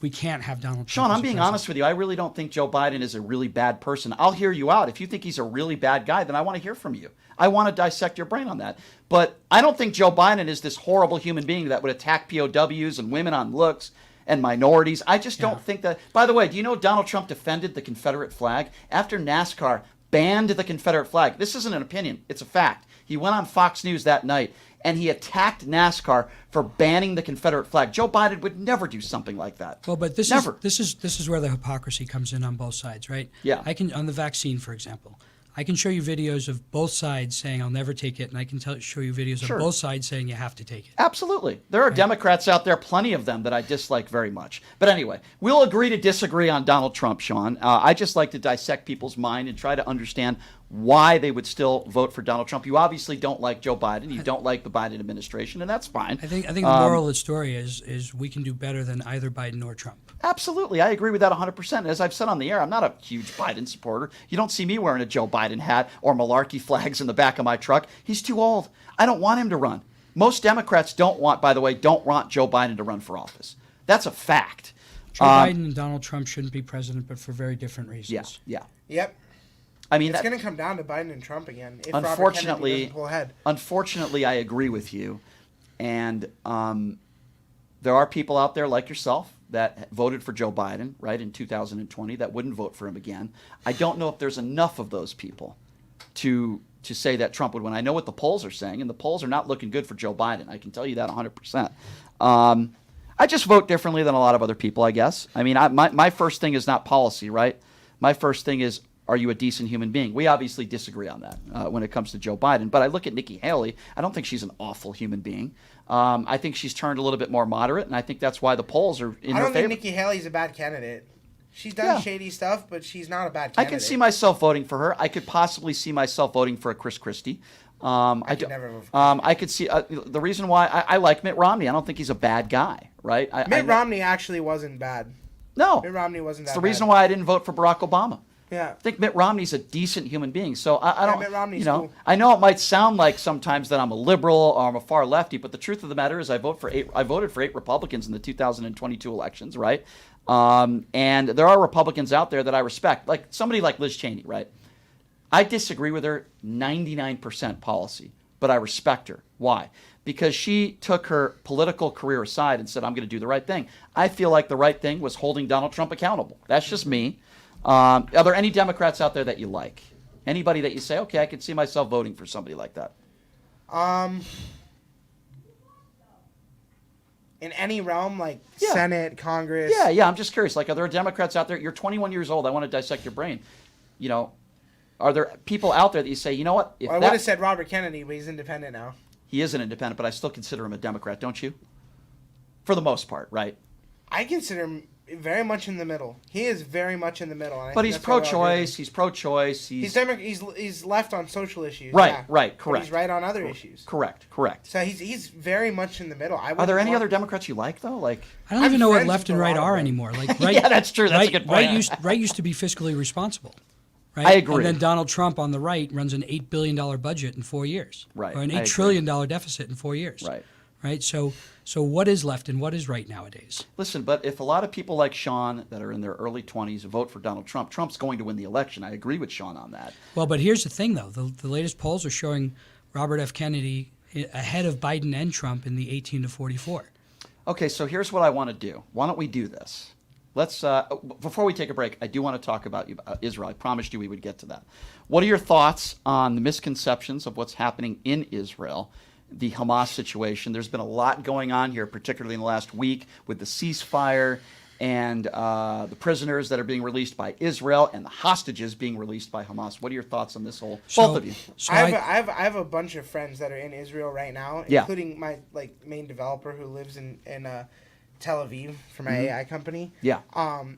we can't have Donald Trump. Sean, I'm being honest with you. I really don't think Joe Biden is a really bad person. I'll hear you out. If you think he's a really bad guy, then I want to hear from you. I want to dissect your brain on that. But I don't think Joe Biden is this horrible human being that would attack POWs and women on looks and minorities. I just don't think that. By the way, do you know Donald Trump defended the Confederate flag after NASCAR banned the Confederate flag? This isn't an opinion. It's a fact. He went on Fox News that night and he attacked NASCAR for banning the Confederate flag. Joe Biden would never do something like that. Well, but this is where the hypocrisy comes in on both sides, right? Yeah. On the vaccine, for example, I can show you videos of both sides saying I'll never take it, and I can show you videos of both sides saying you have to take it. Absolutely. There are Democrats out there, plenty of them, that I dislike very much. But anyway, we'll agree to disagree on Donald Trump, Sean. I just like to dissect people's mind and try to understand why they would still vote for Donald Trump. You obviously don't like Joe Biden. You don't like the Biden administration, and that's fine. I think the moral of the story is we can do better than either Biden or Trump. Absolutely. I agree with that 100%. As I've said on the air, I'm not a huge Biden supporter. You don't see me wearing a Joe Biden hat or malarkey flags in the back of my truck. He's too old. I don't want him to run. Most Democrats don't want Joe Biden to run for office. That's a fact. Joe Biden and Donald Trump shouldn't be president, but for very different reasons. Yeah. Yep. I mean, it's going to come down to Biden and Trump again. If unfortunately, Robert Kennedy doesn't pull ahead. Unfortunately, I agree with you. And there are people out there like yourself that voted for Joe Biden, right, in 2020 that wouldn't vote for him again. I don't know if there's enough of those people to say that Trump would win. I know what the polls are saying, and the polls are not looking good for Joe Biden. I can tell you that 100%. I just vote differently than a lot of other people, I guess. I mean, my first thing is not policy, right? My first thing is, are you a decent human being? We obviously disagree on that when it comes to Joe Biden. But I look at Nikki Haley. I don't think she's an awful human being. I think she's turned a little bit more moderate, and I think that's why the polls are in her favor. I don't think Nikki Haley's a bad candidate. She's done shady stuff, but she's not a bad candidate. I can see myself voting for her. I could possibly see myself voting for a Chris Christie. I could never vote for I could see the reason why I like Mitt Romney. I don't think he's a bad guy, right? Mitt Romney actually wasn't bad. No. Mitt Romney wasn't that bad. It's the reason why I didn't vote for Barack Obama. Yeah. I think Mitt Romney's a decent human being. So I don't, Mitt Romney's cool. I know it might sound like sometimes that I'm a liberal or I'm a far lefty, but the truth of the matter is I voted for 8 Republicans in the 2022 elections, right? And there are Republicans out there that I respect, like somebody like Liz Cheney, right? I disagree with her 99% policy, but I respect her. Why? Because she took her political career aside and said, I'm going to do the right thing. I feel like the right thing was holding Donald Trump accountable. That's just me. Are there any Democrats out there that you like? Anybody that you say, okay, I could see myself voting for somebody like that? In any realm, like Senate, Congress. Yeah. I'm just curious. Like, are there Democrats out there? You're 21 years old. I want to dissect your brain. You know, are there people out there that you say, you know what? I would have said Robert Kennedy, but he's independent now. He is an independent, but I still consider him a Democrat, don't you? For the most part, right? I consider him very much in the middle. He is very much in the middle. But he's pro-choice. He's pro-choice. He's left on social issues. Right, yeah. right, correct. But he's right on other issues. Correct. So he's very much in the middle. Are there any other Democrats you like though? Like, I don't even know what left and right are anymore. Like, right, yeah, that's true. That's a good point. Right used to be fiscally responsible. Right? I agree. And then Donald Trump on the right runs an $8 billion budget in 4 years. Right. Or an $8 trillion deficit in 4 years. Right. So what is left and what is right nowadays? Listen, but if a lot of people like Sean that are in their early 20s vote for Donald Trump, Trump's going to win the election. I agree with Sean on that. Well, but here's the thing, though. The latest polls are showing Robert F. Kennedy ahead of Biden and Trump in the 18 to 44. Okay, so here's what I want to do. Why don't we do this? Let's before we take a break, I do want to talk about Israel. I promised you we would get to that. What are your thoughts on the misconceptions of what's happening in Israel, the Hamas situation? There's been a lot going on here, particularly in the last week with the ceasefire and the prisoners that are being released by Israel and the hostages being released by Hamas. What are your thoughts on this whole? Both of you. So I have a bunch of friends that are in Israel right now, including my main developer who lives in Tel Aviv for my AI company. Yeah.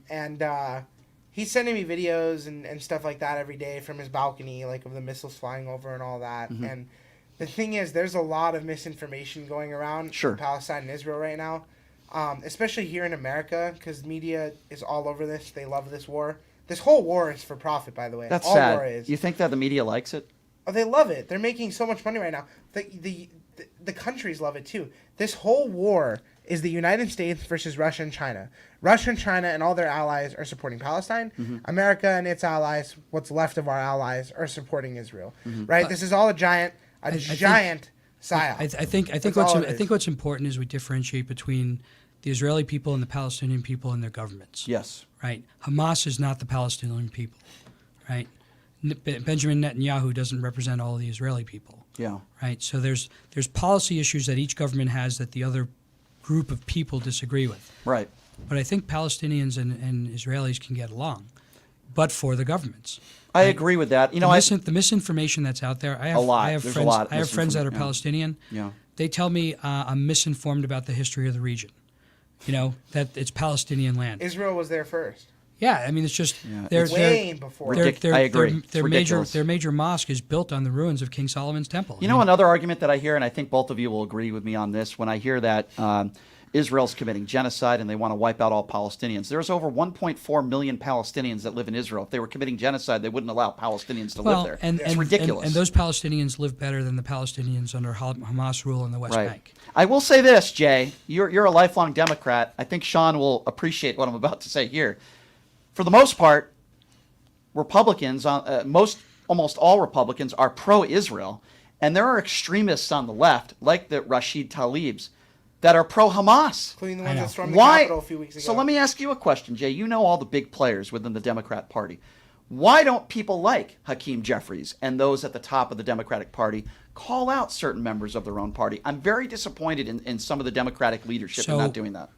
And he's sending me videos and stuff like that every day from his balcony, like of the missiles flying over and all that. Mm-hmm. And the thing is, there's a lot of misinformation going around in Palestine and Israel right now, especially here in America, because media is all over this. They love this war. This whole war is for profit, by the way. That's all sad. War is. You think that the media likes it? Oh, they love it. They're making so much money right now. The countries love it too. This whole war is the United States versus Russia and China. Russia and China and all their allies are supporting Palestine. Mm-hmm. America and its allies, what's left of our allies, are supporting Israel. Mm-hmm. Right? This is all a giant psyop. I think what's important is we differentiate between the Israeli people and the Palestinian people and their governments. Yes. Right? Hamas is not the Palestinian people. Right? Benjamin Netanyahu doesn't represent all of the Israeli people. Yeah. Right? So there's policy issues that each government has that the other group of people disagree with. Right. But I think Palestinians and Israelis can get along, but for the governments. I agree with that. You know, the misinformation that's out there. I have friends that are Palestinian. Yeah. They tell me I'm misinformed about the history of the region. You know, that it's Palestinian land. Israel was there first. Yeah, I mean, it's just way before. I agree. Their major mosque is built on the ruins of King Solomon's temple. You know, another argument that I hear, and I think both of you will agree with me on this, when I hear that Israel's committing genocide and they want to wipe out all Palestinians. There's over 1.4 million Palestinians that live in Israel. If they were committing genocide, they wouldn't allow Palestinians to live there. It's ridiculous. And those Palestinians live better than the Palestinians under Hamas rule in the West Bank. I will say this, Jay. You're a lifelong Democrat. I think Sean will appreciate what I'm about to say here. For the most part, Republicans, almost all Republicans, are pro-Israel, and there are extremists on the left, like the Rashid Tlaibs, that are pro-Hamas. Including the ones that stormed the Capitol a few weeks ago. So let me ask you a question, Jay. You know all the big players within the Democrat Party. Why don't people like Hakeem Jeffries and those at the top of the Democratic Party call out certain members of their own party? I'm very disappointed in some of the Democratic leadership in not doing that.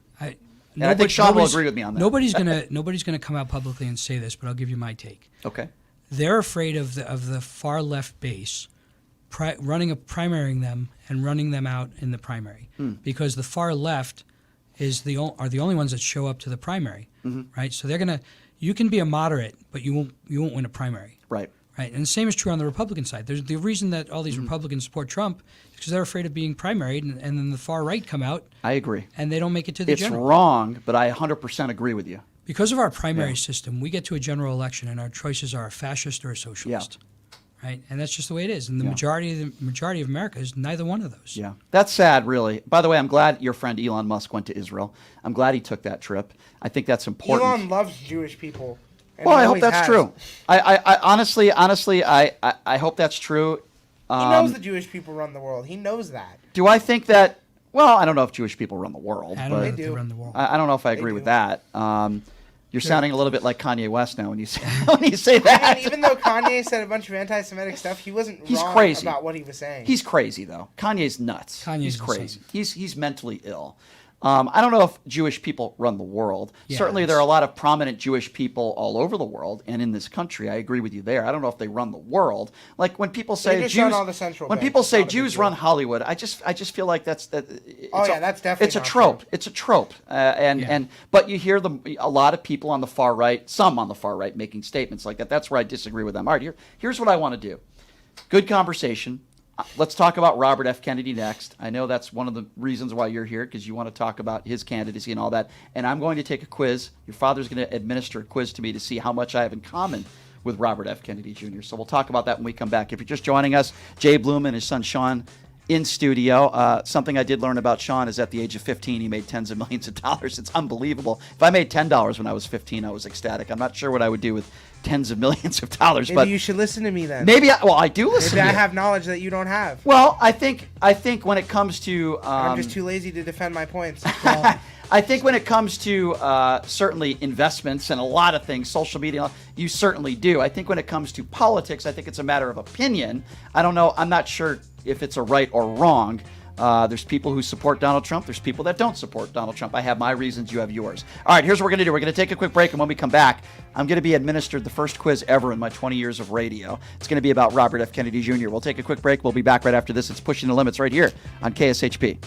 I think Sean will agree with me on that. Nobody's gonna come out publicly and say this, but I'll give you my take. Okay. They're afraid of the far left base primarying them and running them out in the primary because the far left are the only ones that show up to the primary, right? So you can be a moderate, but you won't win a primary, right? Right, and the same is true on the Republican side. There's the reason that all these Republicans support Trump is because they're afraid of being primaried, and then the far right come out. I agree, and they don't make it to the general. It's wrong, but I 100% agree with you. Because of our primary system, we get to a general election, and our choices are a fascist or a socialist. Right, and that's just the way it is. And the majority of America is neither one of those. Yeah, that's sad, really. By the way, I'm glad your friend Elon Musk went to Israel. I'm glad he took that trip. I think that's important. Elon loves Jewish people. Well, I hope that's true. I honestly, I hope that's true. He knows the Jewish people run the world. He knows that. Do I think that? Well, I don't know if Jewish people run the world. I don't know if they run the world. I don't know if I agree with that. You're sounding a little bit like Kanye West now when you say that. I mean, even though Kanye said a bunch of anti-Semitic stuff, he wasn't wrong crazy about what he was saying. He's crazy, though. Kanye's nuts. He's crazy. He's mentally ill. I don't know if Jewish people run the world. Yeah, Certainly, there are a lot of prominent Jewish people all over the world and in this country. I agree with you there. I don't know if they run the world. Like when people say Jews, Jews run Hollywood, I just feel like that's that. That's definitely it's a trope. It's a trope. But you hear a lot of people on the far right, some on the far right, making statements like that. That's where I disagree with them. All right, here's what I want to do. Good conversation. Let's talk about Robert F. Kennedy next. I know that's one of the reasons why you're here, because you want to talk about his candidacy and all that. And I'm going to take a quiz. Your father's going to administer a quiz to me to see how much I have in common with Robert F. Kennedy Jr. So we'll talk about that when we come back. If you're just joining us, Jay Bloom and his son Sean in studio. Something I did learn about Sean is at the age of 15, he made tens of millions of dollars. It's unbelievable. If I made $10 when I was 15, I was ecstatic. I'm not sure what I would do with tens of millions of dollars. Maybe you should listen to me then. I do listen to you. Maybe I have knowledge that you don't have. Well, I think when it comes to... I'm just too lazy to defend my points. I think when it comes to certainly investments and a lot of things, social media, you certainly do. I think when it comes to politics, I think it's a matter of opinion. I don't know. I'm not sure if it's a right or wrong. There's people who support Donald Trump. There's people that don't support Donald Trump. I have my reasons. You have yours. All right, here's what we're going to do. We're going to take a quick break, and when we come back, I'm going to be administered the first quiz ever in my 20 years of radio. It's going to be about Robert F. Kennedy Jr. We'll take a quick break. We'll be back right after this. It's Pushing the Limits right here on KSHP.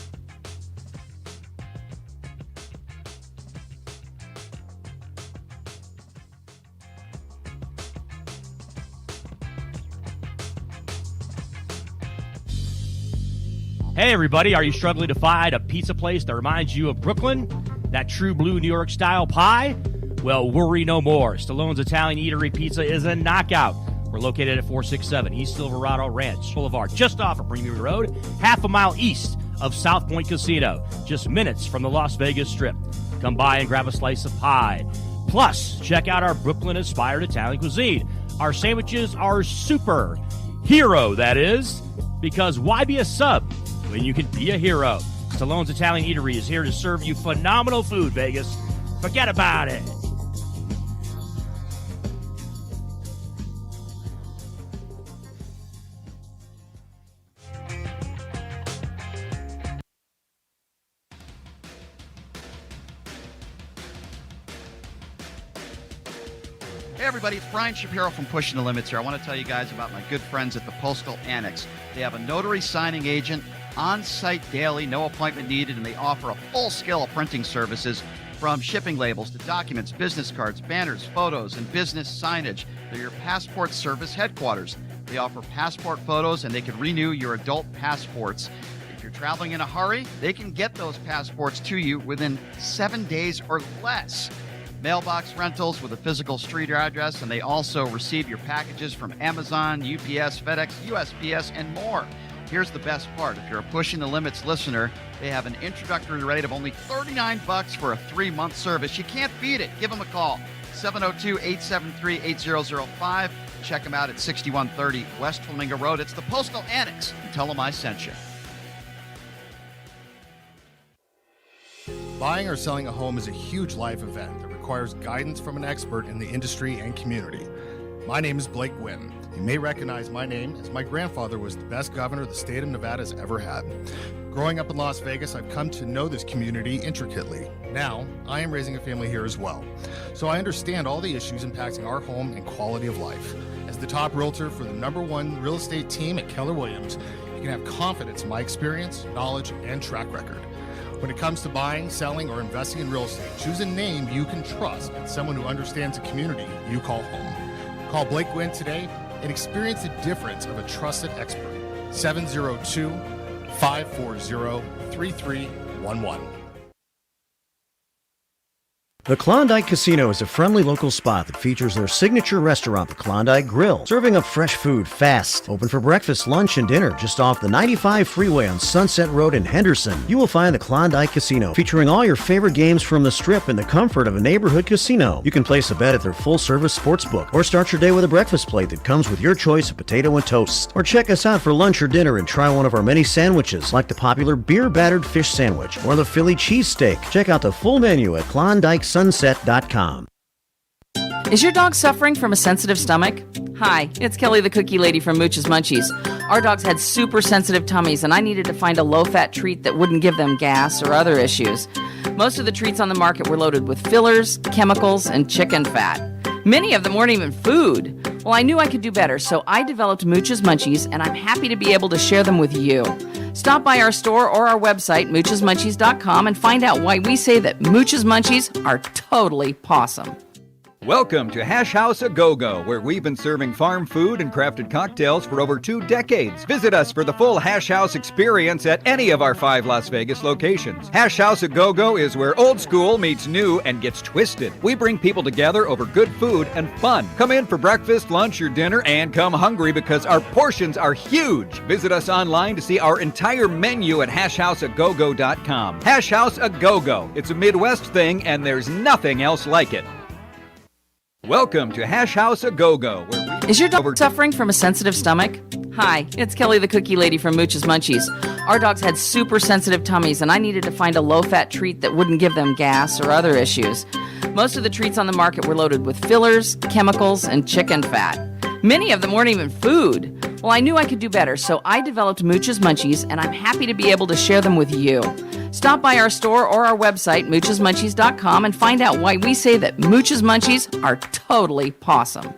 Hey everybody, are you struggling to find a pizza place that reminds you of Brooklyn? That true blue New York style pie? Well, worry no more. Stallone's Italian Eatery Pizza is a knockout. We're located at 467 East Silverado Ranch Boulevard, just off of Premier Road, half a mile east of South Point Casino, just minutes from the Las Vegas Strip. Come by and grab a slice of pie. Plus, check out our Brooklyn-inspired Italian cuisine. Our sandwiches are super. Hero, that is. Because why be a sub when you can be a hero? Stallone's Italian Eatery is here to serve you phenomenal food, Vegas. Forget about it. Hey everybody, it's Brian Shapiro from Pushing the Limits here. I want to tell you guys about my good friends at the Postal Annex. They have a notary signing agent on site daily, no appointment needed, and they offer a full scale of printing services From shipping labels to documents, business cards, banners, photos, and business signage, they're your passport service headquarters. They offer passport photos and they can renew your adult passports. If you're traveling in a hurry, they can get those passports to you within 7 days or less. Mailbox rentals with a physical street address, and they also receive your packages from Amazon, UPS, FedEx, USPS, and more. Here's the best part. If you're a Pushing the Limits listener, they have an introductory rate of only $39 for a 3-month service. You can't beat it. Give them a call, 702-873-8005. Check them out at 6130 West Flamingo Road. It's the Postal Annex. Tell them I sent you. Buying or selling a home is a huge life event that requires guidance from an expert in the industry and community. My name is Blake Wynn. You may recognize my name as my grandfather was the best governor the state of Nevada has ever had. Growing up in Las Vegas, I've come to know this community intricately. Now, I am raising a family here as well, so I understand all the issues impacting our home and quality of life. As the top realtor for the #1 real estate team at Keller Williams, you can have confidence in my experience, knowledge, and track record. When it comes to buying, selling, or investing in real estate, choose a name you can trust and someone who understands the community you call home. Call Blake Wynn today and experience the difference of a trusted expert. 702-540-3311. The Klondike Casino is a friendly local spot that features their signature restaurant, the Klondike Grill, serving up fresh food fast. Open for breakfast, lunch, and dinner just off the 95 freeway on Sunset Road in Henderson. You will find the Klondike Casino, featuring all your favorite games from the Strip in the comfort of a neighborhood casino. You can place a bet at their full-service sports book, or start your day with a breakfast plate that comes with your choice of potato and toast. Or check us out for lunch or dinner and try one of our many sandwiches, like the popular beer-battered fish sandwich or the Philly cheesesteak. Check out the full menu at KlondikeSunset.com. Is your dog suffering from a sensitive stomach? Hi, it's Kelly the Cookie Lady from Mooch's Munchies. Our dogs had super sensitive tummies, and I needed to find a low-fat treat that wouldn't give them gas or other issues. Most of the treats on the market were loaded with fillers, chemicals, and chicken fat. Many of them weren't even food. Well, I knew I could do better, so I developed Mooch's Munchies, and I'm happy to be able to share them with you. Stop by our store or our website, moochesmunchies.com, and find out why we say that Mooch's Munchies are totally pawsome. Welcome to Hash House A Go-Go, where we've been serving farm food and crafted cocktails for over 2 decades. Visit us for the full Hash House experience at any of our 5 Las Vegas locations. Hash House A Go-Go is where old school meets new and gets twisted. We bring people together over good food and fun. Come in for breakfast, lunch, or dinner, and come hungry because our portions are huge. Visit us online to see our entire menu at hashhouseagogo.com. Hash House A Go-Go. It's a Midwest thing, and there's nothing else like it. Welcome to Hash House A Go-Go. Is your dog suffering from a sensitive stomach? Hi, it's Kelly the Cookie Lady from Mooch's Munchies. Our dogs had super sensitive tummies, and I needed to find a low-fat treat that wouldn't give them gas or other issues. Most of the treats on the market were loaded with fillers, chemicals, and chicken fat. Many of them weren't even food. Well, I knew I could do better, so I developed Mooch's Munchies, and I'm happy to be able to share them with you. Stop by our store or our website, moochesmunchies.com, and find out why we say that Mooch's Munchies are totally pawsome.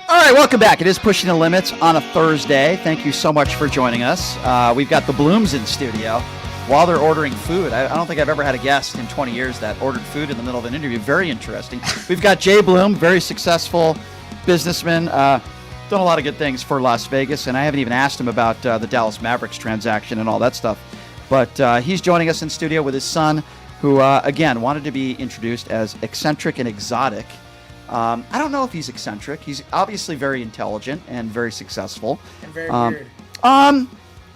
All right, welcome back. It is Pushing the Limits on a Thursday. Thank you so much for joining us. We've got the Blooms in studio while they're ordering food. I don't think I've ever had a guest in 20 years that ordered food in the middle of an interview. Very interesting. We've got Jay Bloom, very successful businessman, done a lot of good things for Las Vegas, and I haven't even asked him about the Dallas Mavericks transaction and all that stuff. But he's joining us in studio with his son, who, again, wanted to be introduced as eccentric and exotic. I don't know if he's eccentric. He's obviously very intelligent and very successful. And very weird.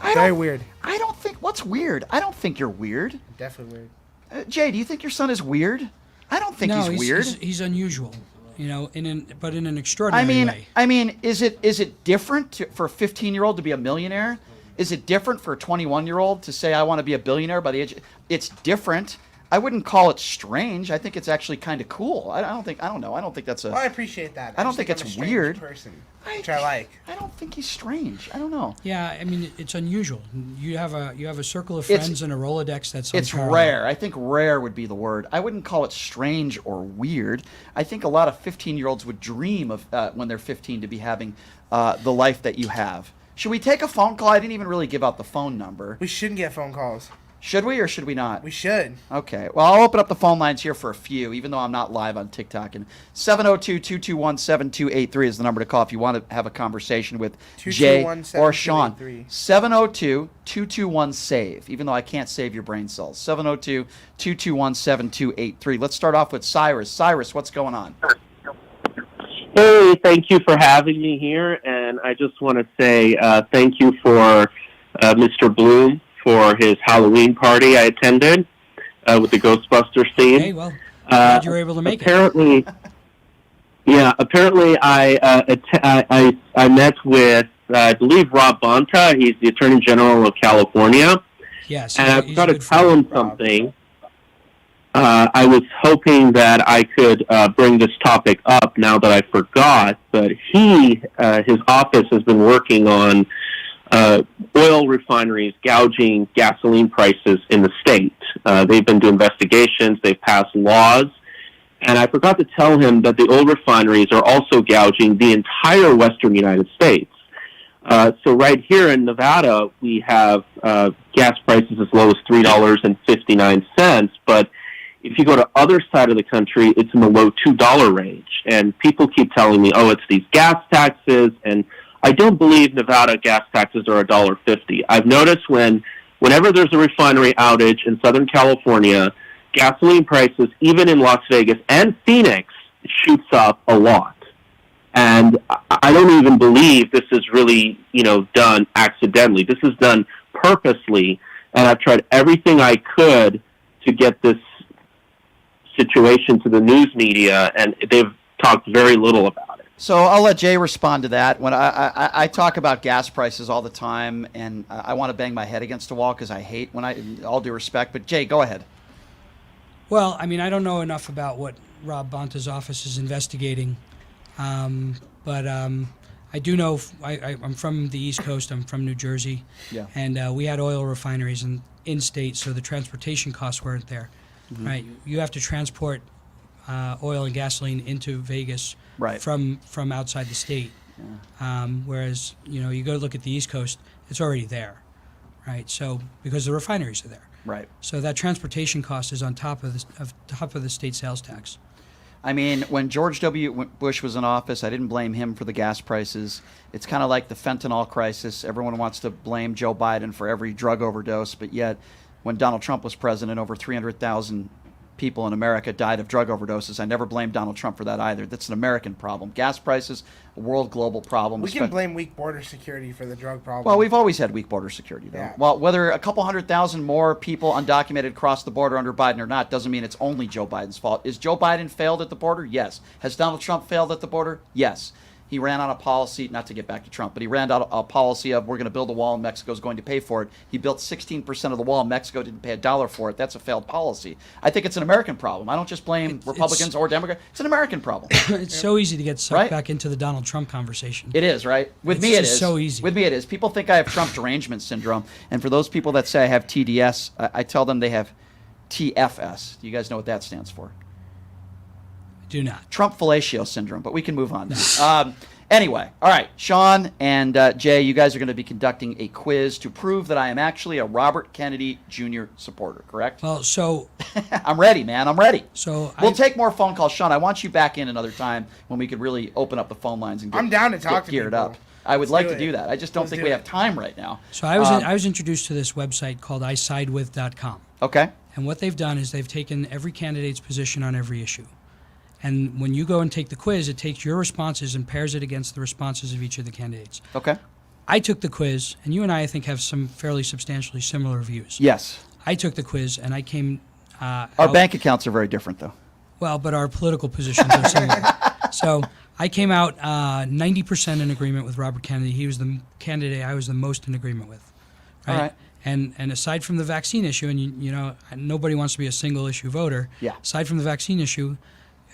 Very weird. I don't think. What's weird? I don't think you're weird. Definitely weird. Jay, do you think your son is weird? I don't think he's weird. He's unusual, you know, but in an extraordinary way. I mean, is it different for a 15-year-old to be a millionaire? Is it different for a 21-year-old to say I want to be a billionaire by the age? It's different. I wouldn't call it strange. I think it's actually kind of cool. I don't think that's a. Well, I appreciate that. I don't just think I'm it's a strange weird. person, which I like. I don't think he's strange. I don't know. Yeah, I mean, it's unusual. You have a circle of friends and a Rolodex that's It's unparalleled. rare. I think rare would be the word. I wouldn't call it strange or weird. I think a lot of 15-year-olds would dream of when they're 15 to be having the life that you have. Should we take a phone call? I didn't even really give out the phone number. We shouldn't get phone calls. Should we or should we not? We should. Okay. Well, I'll open up the phone lines here for a few, even though I'm not live on TikTok. And 702-221-7283 is the number to call if you want to have a conversation with Jay or Sean. 702-221-SAVE, even though I can't save your brain cells. 702-221-7283. Let's start off with Cyrus. Cyrus, what's going on? Hey, thank you for having me here, and I just want to say thank you for Mr. Bloom for his Halloween party I attended with the Ghostbusters theme. Okay, well, glad you were able to make apparently, Apparently I met with, I believe, Rob Bonta. He's the Attorney General of California. Yes, and I've got to tell him something. I was hoping that I could bring this topic up now that I forgot, but his office has been working on oil refineries gouging gasoline prices in the state. They've been doing investigations, they've passed laws, and I forgot to tell him that the oil refineries are also gouging the entire western United States. So right here in Nevada, we have gas prices as low as $3.59, but if you go to other side of the country, it's in the low $2 range. And people keep telling me, oh, it's these gas taxes, and I don't believe Nevada gas taxes are $1.50. I've noticed whenever there's a refinery outage in Southern California, gasoline prices, even in Las Vegas and Phoenix, shoots up a lot. And I don't even believe this is really, done accidentally. This is done purposely, and I've tried everything I could to get this situation to the news media, and they've talked very little about it. So I'll let Jay respond to that. When I talk about gas prices all the time, and I want to bang my head against the wall because I hate all due respect. But Jay, go ahead. Well, I mean, I don't know enough about what Rob Bonta's office is investigating, but I do know I'm from the East Coast. I'm from New Jersey, and we had oil refineries in state, so the transportation costs weren't there. Mm-hmm. Right, you have to transport oil and gasoline into Vegas from outside the state. Yeah. Whereas you go look at the East Coast, it's already there, right? So because the refineries are there, right? So that transportation cost is on top of the state sales tax. I mean, when George W. Bush was in office, I didn't blame him for the gas prices. It's kind of like the fentanyl crisis. Everyone wants to blame Joe Biden for every drug overdose, but yet when Donald Trump was president, over 300,000 people in America died of drug overdoses. I never blamed Donald Trump for that either. That's an American problem. Gas prices, a world global problem. We can blame weak border security for the drug problem. Well, we've always had weak border security, though. Yeah. Well, whether a couple 100,000 more people undocumented cross the border under Biden or not doesn't mean it's only Joe Biden's fault. Is Joe Biden failed at the border? Yes. Has Donald Trump failed at the border? Yes. He ran on a policy, not to get back to Trump, but he ran out a policy of we're going to build a wall and Mexico's going to pay for it. He built 16% of the wall. Mexico didn't pay $1 for it. That's a failed policy. I think it's an American problem. I don't just blame Republicans or Democrats. It's an American problem. It's so easy to get sucked back into the Donald Trump conversation. It is, right? With me, it is. So easy. With me, it is. People think I have Trump derangement syndrome. And for those people that say I have TDS, I tell them they have TFS. Do you guys know what that stands for? Do not. Trump fellatio syndrome, but we can move on now. Anyway, all right, Sean and Jay, you guys are going to be conducting a quiz to prove that I am actually a Robert Kennedy Jr. supporter, correct? Well, so I'm ready, man. I'm ready. So we'll take more phone calls. Sean, I want you back in another time when we could really open up the phone lines and I'm down to talk to geared people. up. I would like to do that. I just don't think we have time right now. So I was introduced to this website called isidewith.com. Okay. And what they've done is they've taken every candidate's position on every issue. And when you go and take the quiz, it takes your responses and pairs it against the responses of each of the candidates. Okay. I took the quiz, and you and I think, have some fairly substantially similar views. Yes. I took the quiz, and I came Our bank accounts are very different, though. Well, but our political positions are similar. So I came out 90% in agreement with Robert Kennedy. He was the candidate I was the most in agreement with. Right? All right. And aside from the vaccine issue, and you know, nobody wants to be a single issue voter. Yeah. Aside from the vaccine issue,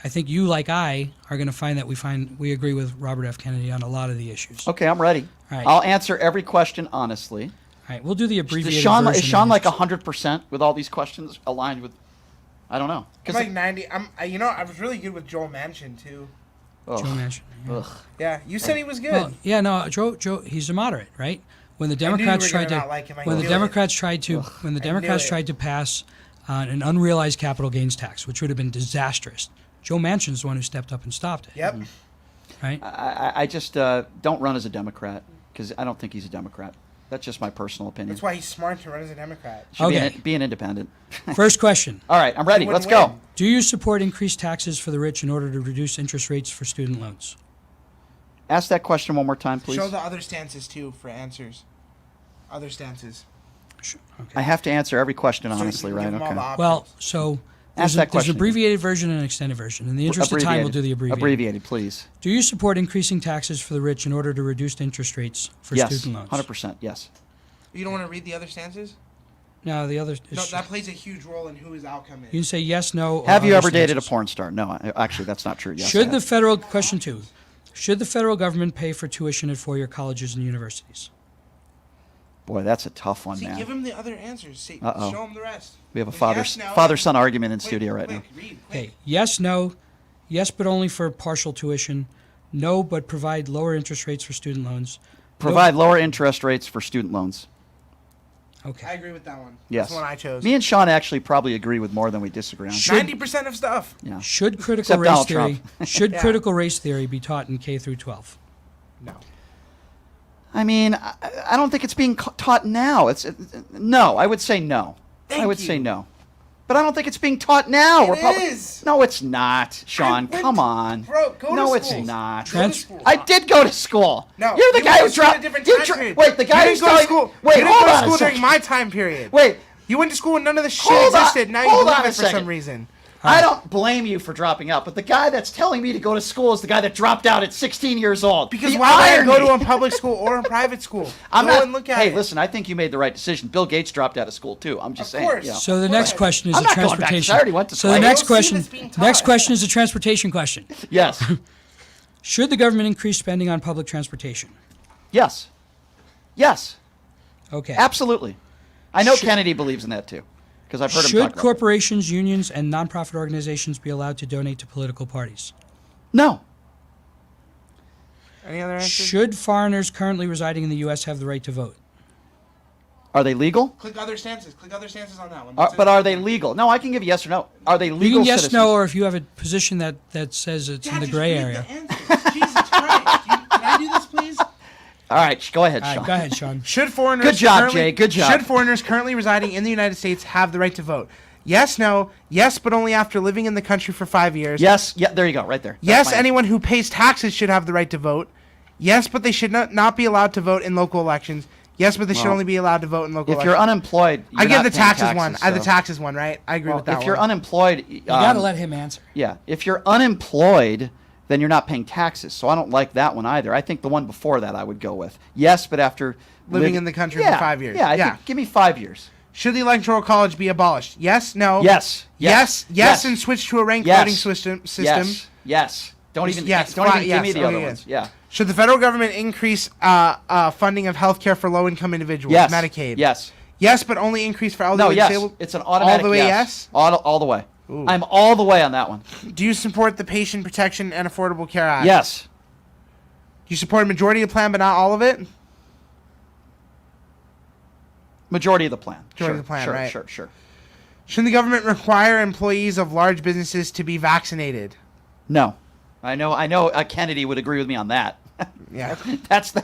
I think you, like I, are going to find that we agree with Robert F. Kennedy on a lot of the issues. Okay, I'm ready. All right. I'll answer every question honestly. All right, we'll do the abbreviated Is Sean version. like 100% with all these questions aligned with? I don't know. I'm like 90. I was really good with Joel Manchin too. Joe Manchin. Yeah. Ugh. Yeah, you said he was good. Well, yeah, no, Joe, he's a moderate, right? When the knew you Democrats were tried gonna to, not like him. I when the knew Democrats tried to, when the I Democrats knew it. tried to pass an unrealized capital gains tax, which would have been disastrous, Joe Manchin is the one who stepped up and stopped it. Yep. Right? I just don't run as a Democrat because I don't think he's a Democrat. That's just my personal opinion. That's why he's smart to run as a Democrat. Should Okay. be an independent. First question: All right, I'm ready. wouldn't Let's go. win. do you support increased taxes for the rich in order to reduce interest rates for student loans? Ask that question one more time, please. Show the other stances too for answers. Other stances. Okay. I have to answer every question honestly, So right? give them all the Okay. options. Well, so Ask that there's an question. abbreviated version and an extended version. In the interest of time, we'll do the abbreviated. Abbreviated, please. Do you support increasing taxes for the rich in order to reduce interest rates for Yes, student loans? 100%. Yes. You don't want to read the other stances? No, the other. No, that plays a huge role in who his outcome is. You can say yes, no. Or Have you other ever dated a stances. porn star? No, actually, that's not true. Yes. I Should have. the federal question 2? Should the federal government pay for tuition at four-year colleges and universities? Boy, that's a tough one, See, man. give him the other answers. See, Uh-oh. show him the rest. We have a Yes, no, father-son argument in quick, studio right quick, now. Read, quick. Okay. Yes, no. Yes, but only for partial tuition. No, but provide lower interest rates for student loans. Provide lower interest rates for student loans. Okay. I agree with that one. Yes. That's the one I chose. Me and Sean actually probably agree with more than we disagree on. 90% of stuff. Yeah. Should critical Except race Donald theory Trump. should Yeah. critical race theory be taught in K through 12? No. I mean, I don't think it's being taught now. No. I would say no. I would say no. But I don't think it's being taught now. It is. No, it's not, Sean. went Come to- on. Bro, go to No, it's school. not. Go to school. I did go to school. No, You're the you guy went who to school at a dropped. different you time dro- period. Wait, the guy you who's didn't go to telling. school. Wait, you didn't hold go to on a school during second. my time period. Wait, You went to school when none of this shit Hold on- existed. Now you hold believe on a it for second. some reason. I don't blame you for dropping out, but the guy that's telling me to go to school is the guy that dropped out at 16 years old. Because The why would I irony. go to a public school or a private school? I'm go not, and look at hey, it. listen, I think you made the right decision. Bill Gates dropped out of school too. I'm just Of saying. course. you know. So the next question is I'm a not going back, 'cause transportation. I already went to so the school. next I don't see question, this being taught. next question is a transportation question. Yes. Should the government increase spending on public transportation? Yes. Yes. Okay. Absolutely. I know Should- Kennedy believes in that too, because I've heard him Should talk about it. corporations, unions, and nonprofit organizations be allowed to donate to political parties? No. Any other answers? Should foreigners currently residing in the U.S. have the right to vote? Are they legal? Click other stances. Click other stances on that one. But are they legal? No, I can give you yes or no. Are they legal You can yes, citizens? no, or if you have a position that says it's in the just gray read area. The answers. Jesus Christ. Can I do this, please? All right, go ahead, All Sean. right, go ahead, Sean. Should foreigners Good job, currently, Jay. Good job. Should foreigners currently residing in the United States have the right to vote? Yes, no. Yes, but only after living in the country for 5 years. Yes. Yeah. There you go. Right there. That's Yes, my anyone who pays taxes should have the right to vote. Yes, but they should not be allowed to vote in local elections. Yes, but they should Well, only be allowed to vote in local If elections. you're unemployed, you're I give not the paying taxes one. I the so- taxes one, right? I agree Well, with that if you're one. unemployed, You got to let him answer. Yeah, if you're unemployed, then you're not paying taxes. So I don't like that one either. I think the one before that I would go with. Yes, but after Living in the country for 5 years. Yeah, I Yeah. think, give me 5 years. Should the electoral college be abolished? Yes, no. Yes. Yes, and switch to a ranked Yes. voting system. Yes. Don't even. Yes, Don't even flat give me yes. the other Okay, ones. yes. Yeah. Should the federal government increase funding of health care for low-income individuals? Yes. Medicaid. Yes. Yes, but only increase for No. elderly Yes. disabled. It's an automatic All the way yes? All the way. Ooh. I'm all the way on that one. Do you support the Patient Protection and Affordable Care Act? Yes. Do you support a majority of the plan, but not all of it? Majority of the plan. Majority of the plan, sure, right. Sure. Should the government require employees of large businesses to be vaccinated? No. I know. Kennedy would agree with me on that. Yeah. That's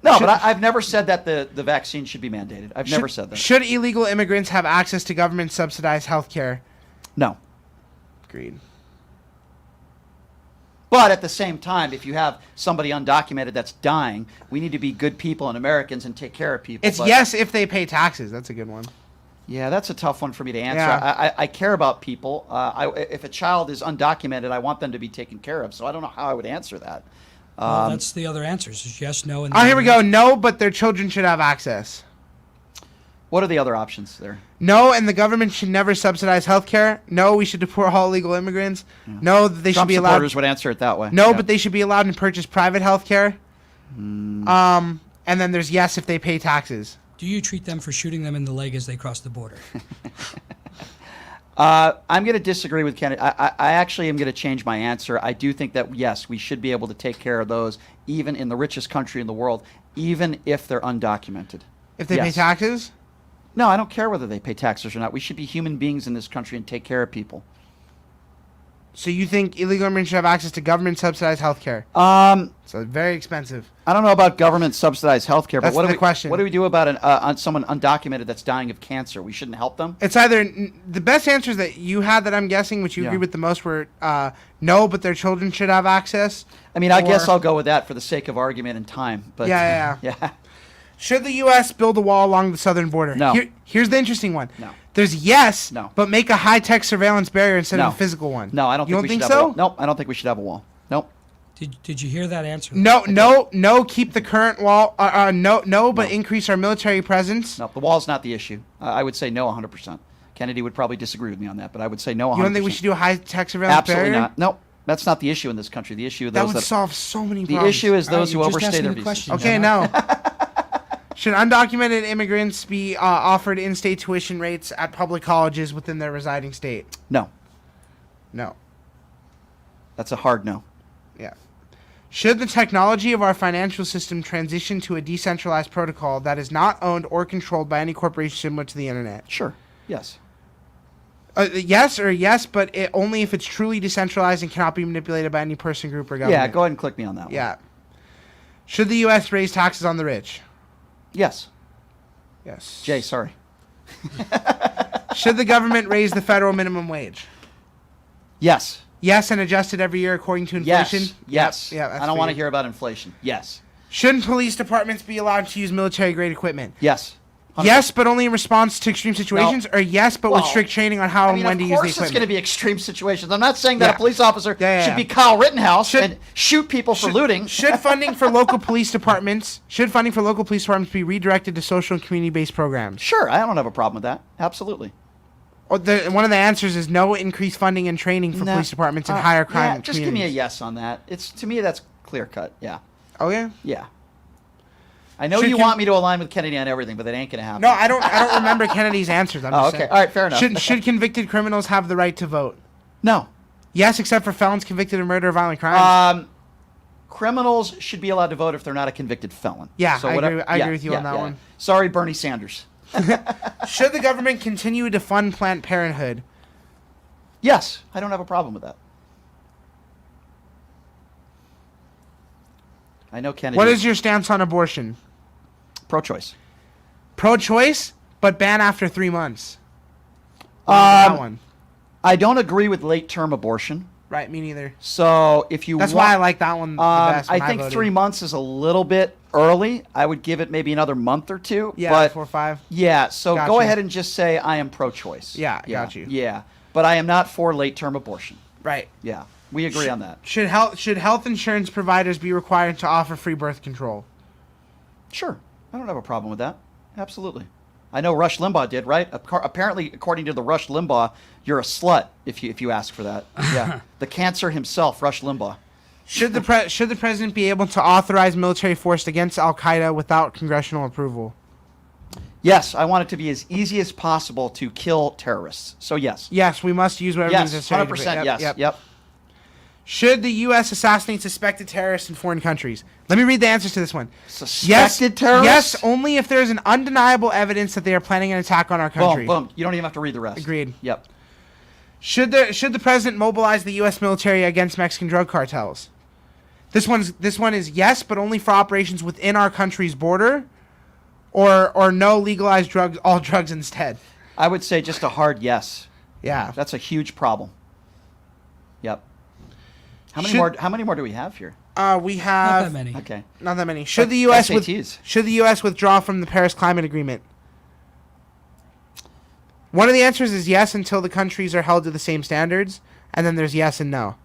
no, but I've never said that the vaccine should be mandated. I've never said that. Should illegal immigrants have access to government-subsidized health care? No. Agreed. But at the same time, if you have somebody undocumented that's dying, we need to be good people and Americans and take care of people. It's But- yes if they pay taxes. That's a good one. Yeah, that's a tough one for me to answer. Yeah. I care about people. If a child is undocumented, I want them to be taken care of. So I don't know how I would answer that. Well, Um, that's the other answers. Is yes, no, and Oh, here we go. No, but their children should have access. What are the other options there? No, and the government should never subsidize healthcare. No, we should deport all illegal immigrants. No, that they Trump should be allowed. supporters would answer it that way. No, Yeah. but they should be allowed to purchase private healthcare. And then there's yes if they pay taxes. Do you treat them for shooting them in the leg as they cross the border? I'm going to disagree with Kennedy. I actually am going to change my answer. I do think that, yes, we should be able to take care of those even in the richest country in the world, even if they're undocumented. If they pay taxes? No, I don't care whether they pay taxes or not. We should be human beings in this country and take care of people. So you think illegal immigrants should have access to government-subsidized healthcare? So very expensive. I don't know about government subsidized health care, but That's the question. What do we do about someone undocumented that's dying of cancer? We shouldn't help them? It's either the best answers that you had that I'm guessing, which you agree with the most, were no, but their children should have access. I mean, I guess I'll go with that for the sake of argument and time. But Yeah. yeah. Should the U.S. build a wall along the southern border? No. Here's the interesting one. No. There's yes, No. but make a high-tech surveillance barrier instead No. of a physical one. No, I don't You think we don't should think have a so? wall. Nope, I don't think we should have a wall. Nope. Did you hear that answer? No, keep the current wall. But increase our military presence. No, the wall's not the issue. I would say no 100%. Kennedy would probably disagree with me on that, but I would say no 100%. You don't think we should do a high-tech surveillance Absolutely barrier? not. Nope. That's not the issue in this country. The issue is That those would solve so many the problems. issue is those who All right, you just overstay asked me their the visas. question, Okay, Gemma. no. Should undocumented immigrants be offered in-state tuition rates at public colleges within their residing state? No. No. That's a hard no. Yeah. Should the technology of our financial system transition to a decentralized protocol that is not owned or controlled by any corporation similar to the internet? Sure. Yes. Yes, but only if it's truly decentralized and cannot be manipulated by any person, group, or government. Yeah, go ahead and click me on that one. Yeah. Should the U.S. raise taxes on the rich? Yes. Yes. Jay, sorry. Should the government raise the federal minimum wage? Yes. Yes, and adjust it every year according to inflation? Yes. Yeah, that's I don't for want to you. hear about inflation. Yes. Shouldn't police departments be allowed to use military-grade equipment? Yes. 100%. Yes, but only in response to extreme situations? Or yes, but with Well, strict training on how and when to use the Of course it's going to equipment? be extreme situations. I'm not saying that Yeah. a police officer Yeah. should be Kyle Rittenhouse Should- and shoot people for looting. Should funding for local police departments be redirected to social and community-based programs? Sure, I don't have a problem with that. Absolutely. Or one of the answers is no increased funding and training for No. police departments and higher crime Yeah, just give me a communities. yes on that. To me that's clear cut. Yeah. Oh yeah? Yeah. I know Should you con- want me to align with Kennedy on everything, but that ain't going to happen. No, I don't remember Kennedy's answers. I'm Oh, just okay. saying. All right, fair enough. Should convicted criminals have the right to vote? No. Yes, except for felons convicted of murder or violent crimes. Criminals should be allowed to vote if they're not a convicted felon. Yeah, So I whatever- agree with you on that one. Sorry, Bernie Sanders. Should the government continue to fund Planned Parenthood? Yes, I don't have a problem with that. I know Kennedy. What is your stance on abortion? Pro-choice? Pro-choice, but ban after 3 months. That one. I don't agree with late-term abortion. Right, me neither. So if you That's want, why I like that one the best. I when think voted. 3 months is a little bit early. I would give it maybe another month or two. Yeah, but 4 or 5. Yeah, so Gotcha. go ahead and just say I am pro-choice. Yeah, got you. Yeah, but I am not for late-term abortion. Right. Yeah, we agree on that. Should health insurance providers be required to offer free birth control? Sure, I don't have a problem with that. Absolutely. I know Rush Limbaugh did, right? Apparently, according to the Rush Limbaugh, you're a slut if you ask for that. Yeah, the cancer himself, Rush Limbaugh. Should the president be able to authorize military force against Al Qaeda without congressional approval? Yes, I want it to be as easy as possible to kill terrorists. So yes. Yes, we must use whatever means Yes, necessary. 100% yes. Yep. Should the U.S. assassinate suspected terrorists in foreign countries? Let me read the answers to this one. Suspected terrorists? Yes, only if there is an undeniable evidence that they are planning an attack on our country. Boom, boom. You don't even have to read the rest. Agreed. Yep. Should the president mobilize the U.S. military against Mexican drug cartels? This one is yes, but only for operations within our country's border, or no legalized drugs, all drugs instead. I would say just a hard yes. Yeah, That's a huge problem. Yep. How many more do we have here? we Not have that many. Okay. not that many. Should Like the U.S. SATs. Withdraw from the Paris Climate Agreement? One of the answers is yes until the countries are held to the same standards, and then there's yes and no.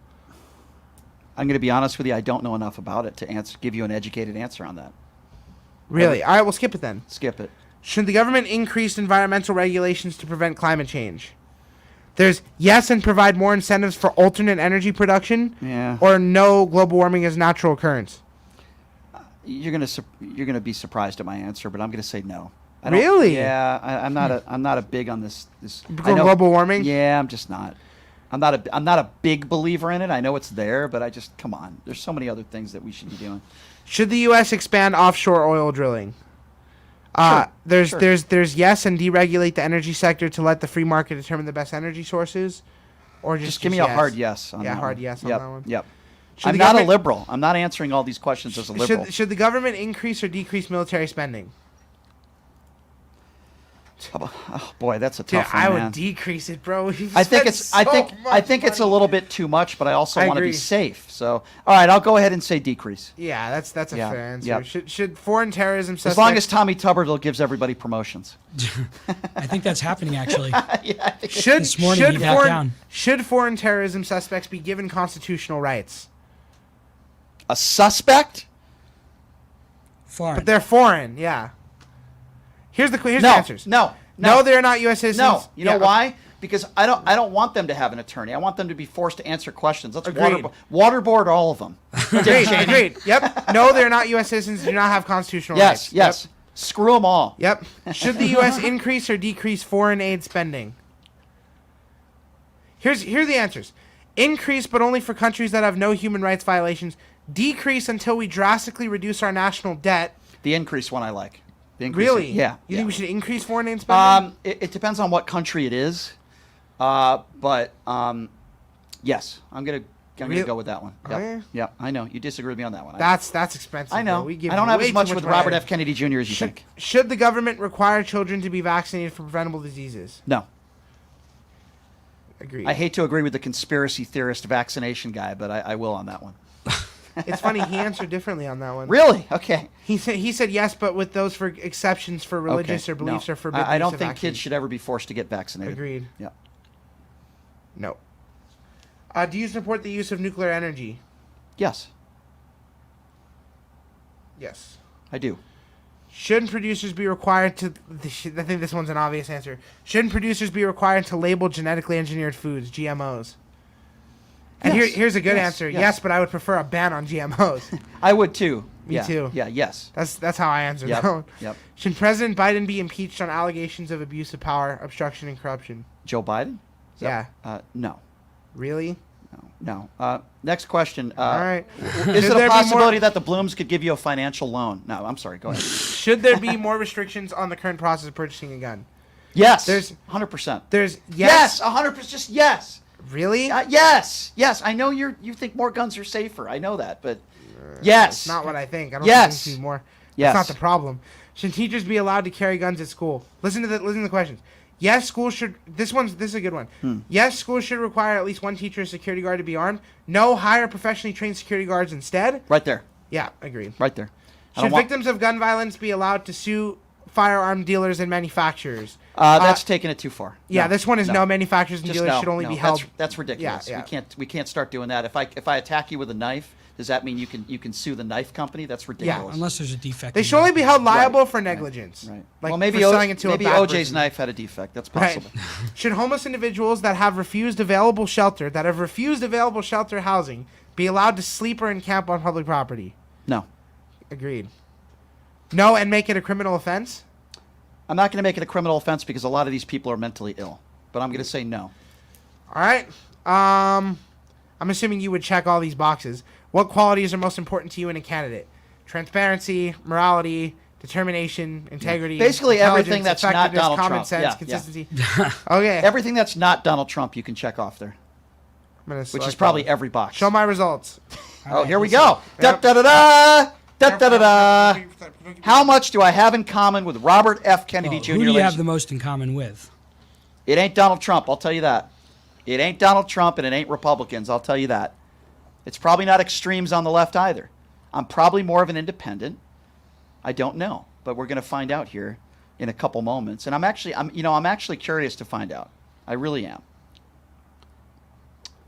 I'm going to be honest with you. I don't know enough about it to give you an educated answer on that. Really? All right, we'll skip it then. Skip it. Should the government increase environmental regulations to prevent climate change? There's yes and provide more incentives for alternate energy production. Yeah. Or no, global warming is a natural occurrence. You're gonna be surprised at my answer, but I'm gonna say no. Really? Yeah, I'm not a big on this. Global warming? Yeah, I'm just not. I'm not a big believer in it. I know it's there, but I just come on. There's so many other things that we should be doing. Should the U.S. expand offshore oil drilling? Sure. There's yes and deregulate the energy sector to let the free market determine the best energy sources, or just give me a hard yes on that hard one. yes on Yep, that one. Yep. Should I'm the not a government- liberal. I'm not answering all these questions as a liberal. Should the government increase or decrease military spending? Oh boy, that's a Dude, tough one, I man. would decrease it, bro. I think it's a little bit too much, but I also want to be agree. safe. So, all right, I'll go ahead and say decrease. Yeah, that's a Yeah, fair answer. yeah. Should foreign terrorism suspects... As long as Tommy Tuberville gives everybody promotions. I think that's happening actually. should This morning should he backed foreign down. should foreign terrorism suspects be given constitutional rights? A suspect? Foreign. But they're foreign, yeah. Here's the No, answers. no, No, they're not U.S. citizens. No, you know Yeah, why? Because I don't want them to have an attorney. I want them to be forced to answer questions. Let's Agreed. waterboard all of them. Agreed. Agreed. Yep. No, they're not U.S. citizens. Do not have constitutional rights. Yes. Screw them all. Yep. Should the U.S. increase or decrease foreign aid spending? Here are the answers. Increase, but only for countries that have no human rights violations. Decrease until we drastically reduce our national debt. The increase one I like. The increase Really? Yeah. You yeah. think we should increase foreign aid spending? It depends on what country it is, but yes, I'm gonna go with that one. Yep. Okay. Yeah, I know you disagree with me on that one. That's expensive. I know. Bro. We give I don't have way as much too with money. Robert F. Kennedy Jr. as you think. Should the government require children to be vaccinated for preventable diseases? No, Agreed. I hate to agree with the conspiracy theorist vaccination guy, but I will on that one. It's funny, he answered differently on that one. Really? Okay. He said yes, but with those for exceptions for religious Okay. or beliefs No. or forbidden. I use don't of think vaccines. kids should ever be forced to get vaccinated. Agreed. Yeah. No. Do you support the use of nuclear energy? Yes, Yes. I do. Shouldn't producers be required to... I think this one's an obvious answer. Shouldn't producers be required to label genetically engineered foods, GMOs? And Yes. here's a good Yes. answer. Yes. Yes, but I would prefer a ban on GMOs. I would too. Me Yeah. too. Yeah. Yes. That's how I answered Yep. that one. Yep. Should President Biden be impeached on allegations of abuse of power, obstruction, and corruption? Joe Biden? Is Yeah. No. Really? No. Next question. All right. Is Should it there a be possibility more- that the Blooms could give you a financial loan? No, I'm sorry. Go ahead. Should there be more restrictions on the current process of purchasing a gun? Yes. There's 100%. There's Yes. 100%. Just yes. Really? Yes. Yes. I know you think more guns are safer. I know that, but yes. That's not what I think. I don't Yes. think we need more. Yes. That's not the problem. Should teachers be allowed to carry guns at school? Listen to the questions. Yes, schools should. This is a good one. Yes, schools should require at least one teacher or security guard to be armed. No, hire professionally trained security guards instead. Right there. Yeah, agreed. Right there. Should victims of gun violence be allowed to sue firearm dealers and manufacturers? That's taking it too far. Yeah, No, this one is no manufacturers and Just dealers no, should only no. be held. That's ridiculous. Yeah. We can't start doing that. If I attack you with a knife, does that mean you can sue the knife company? That's ridiculous. Unless there's a defect. They in should only the- be held liable for negligence. Right. Like well, maybe for selling it to maybe a bad OJ's person. knife had a defect. That's Right. possible. Should homeless individuals that have refused available shelter housing be allowed to sleep or encamp on public property? No. Agreed. No, and make it a criminal offense? I'm not going to make it a criminal offense because a lot of these people are mentally ill. But I'm going to say no. All right. I'm assuming you would check all these boxes. What qualities are most important to you in a candidate? Transparency, morality, determination, integrity. Basically everything intelligence, that's not effectiveness, Donald common Trump. sense, Yeah, consistency. Okay. Everything that's not Donald Trump, you can check off there, I'm gonna which select is probably that. every box. Show my results. Oh, here we go. Da da da da. Da da da da. How much do I have in common with Robert F. Kennedy Well, Jr.? who do you ladies? have the most in common with? It ain't Donald Trump, I'll tell you that. It ain't Donald Trump and it ain't Republicans, I'll tell you that. It's probably not extremes on the left either. I'm probably more of an independent. I don't know, but we're going to find out here in a couple moments. And I'm actually curious to find out. I really am.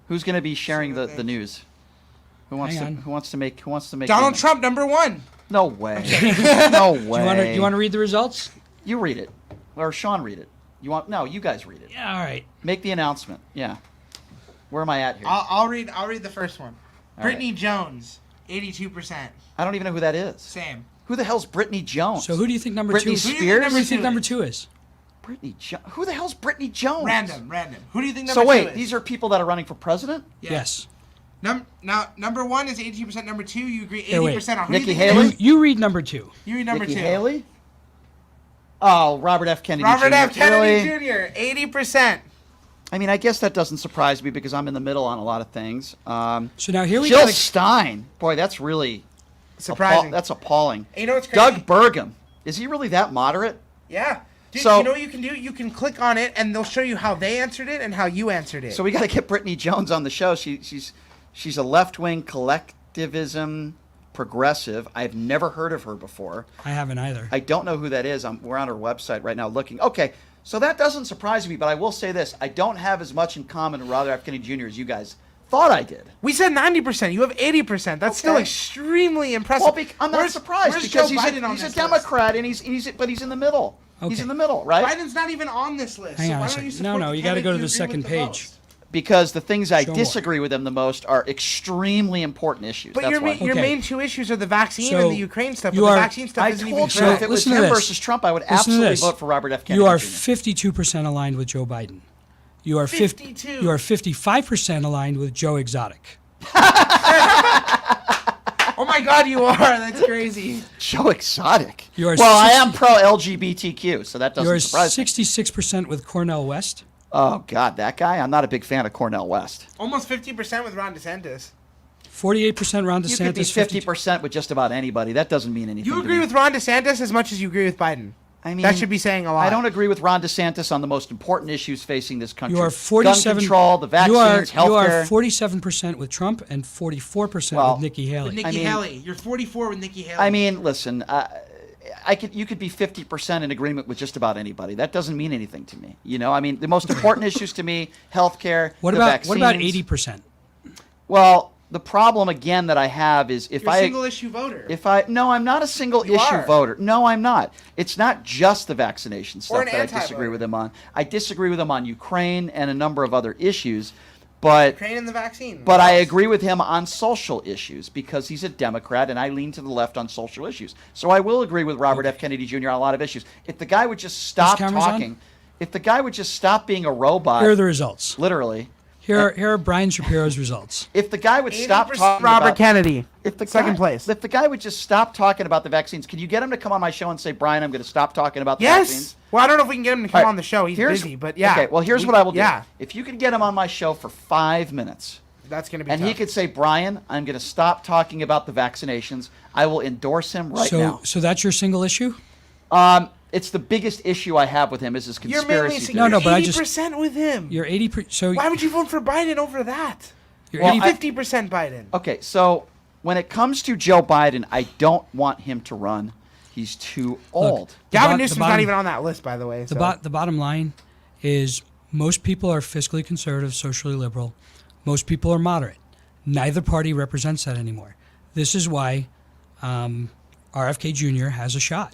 Who's going to be sharing the news? Who wants to make Donald Trump, #1. No way. No way. Do you want to read the results? You read it. Or Sean read it. You want? No, you guys read it. Yeah, all right. Make the announcement. Yeah. Where am I at here? I'll read the first one. All Brittany right. Jones, 82%. I don't even know who that is. Same. Who the hell's Brittany Jones? So who do you think number Britney two? Spears? Who do you think number two is? Brittany Jones. Who the hell's Brittany Jones? Random. Who do you think number So two wait, is? these are people that are running for president? Yes. Now, number one is 82%. Number two, you agree 80% Here, wait. on. Who Nikki do you think Haley? You read number two. You read number Nikki two. Haley? Oh, Robert F. Kennedy Robert Jr. F. Kennedy Really? Jr., 80%. I mean, I guess that doesn't surprise me because I'm in the middle on a lot of things. So now here we Jill go. Stein. Boy, that's really Surprising. That's appalling. And you know what's crazy? Doug Burgum. Is he really that moderate? Yeah. Dude, So- you know what you can do? You can click on it, and they'll show you how they answered it and how you answered it. So we got to get Brittany Jones on the show. She's a left-wing collectivism progressive. I've never heard of her before. I haven't either. I don't know who that is. We're on her website right now looking. Okay, so that doesn't surprise me, but I will say this. I don't have as much in common with Robert F. Kennedy Jr. as you guys thought I did. we said 90%. You have 80%. That's still Okay. extremely impressive. Well, I'm not surprised where's because Joe he's Biden on a this Democrat and he's in the middle. He's Okay. in the middle, right? list? Biden's not even on this list. Hang so on why a don't you second. support No, the you got to go to candidate the you agree second with the page. most? Because the things I Show more. disagree with him the most are extremely important issues. But That's your, why. your Okay. main two issues are the vaccine So and the Ukraine stuff. But you the are- vaccine stuff I isn't even told you true. if it was listen to him this. versus Trump, I would Listen to absolutely this. vote for Robert F. Kennedy You are Jr. 52% aligned with Joe Biden. You are 52. You are 55% aligned with Joe Exotic. Oh my God, you are. That's crazy. Joe Exotic. You are Well, I 60 am pro LGBTQ, so that You doesn't are surprise me. 66% with Cornel West. Oh God, that guy! I'm not a big fan of Cornel West. Almost 50% with Ron DeSantis. 48% Ron DeSantis. You could be 50% with just about anybody. That doesn't mean anything. You to agree me. with Ron DeSantis as much as you agree with Biden. I mean, that should be saying a lot. I don't agree with Ron DeSantis on the most important issues facing this country. You are 47. Gun control, the vaccines, you are healthcare. 47% with Trump and 44% Well, with Nikki Haley. With Nikki I mean- Haley. You're 44 with Nikki Haley. I mean, listen, you could be 50% in agreement with just about anybody. That doesn't mean anything to me. You know, I mean, the most important issues to me, healthcare, what the about vaccines. what about 80%? Well, the problem again that I have is if You're a I single issue voter. no, I'm not a single You issue are. voter. No, I'm not. It's not just the vaccination stuff Or an that I disagree anti-voter. with him on. I disagree with him on Ukraine and a number of other issues, but Ukraine and the vaccine. but I agree with him on social issues because he's a Democrat and I lean to the left on social issues. So I will agree with Robert F. Kennedy Jr. on a lot of issues. If the guy would just stop cameras on? talking, if the guy would just stop being a robot, Here are the results. literally. Here are Brian Shapiro's results. If the guy would stop 80% talking Robert about Kennedy. if the Second guy, place. If the guy would just stop talking about the vaccines, can you get him to come on my show and say, Brian, I'm going to stop talking about the Yes. vaccines? Well, I don't know if we can get him to come All right, on the show. He's here's- busy, but yeah. Okay, well, here's what I will do. Yeah, If you could get him on my show for 5 minutes, that's going to be and tough. he could say, Brian, I'm going to stop talking about the vaccinations, I will endorse him right now. So that's your single issue? It's the biggest issue I have with him is his You're conspiracy mainly theories. No, you're but I just- 80% with him. You're 80%. So Why would you vote for Biden over that? you're Well, 80, 50% Biden. Okay, so when it comes to Joe Biden, I don't want him to run. He's too old. Gavin the Newsom's bottom- not even on that list, by the way. the, so. the bottom line is most people are fiscally conservative, socially liberal. Most people are moderate. Neither party represents that anymore. This is why RFK Jr. has a shot.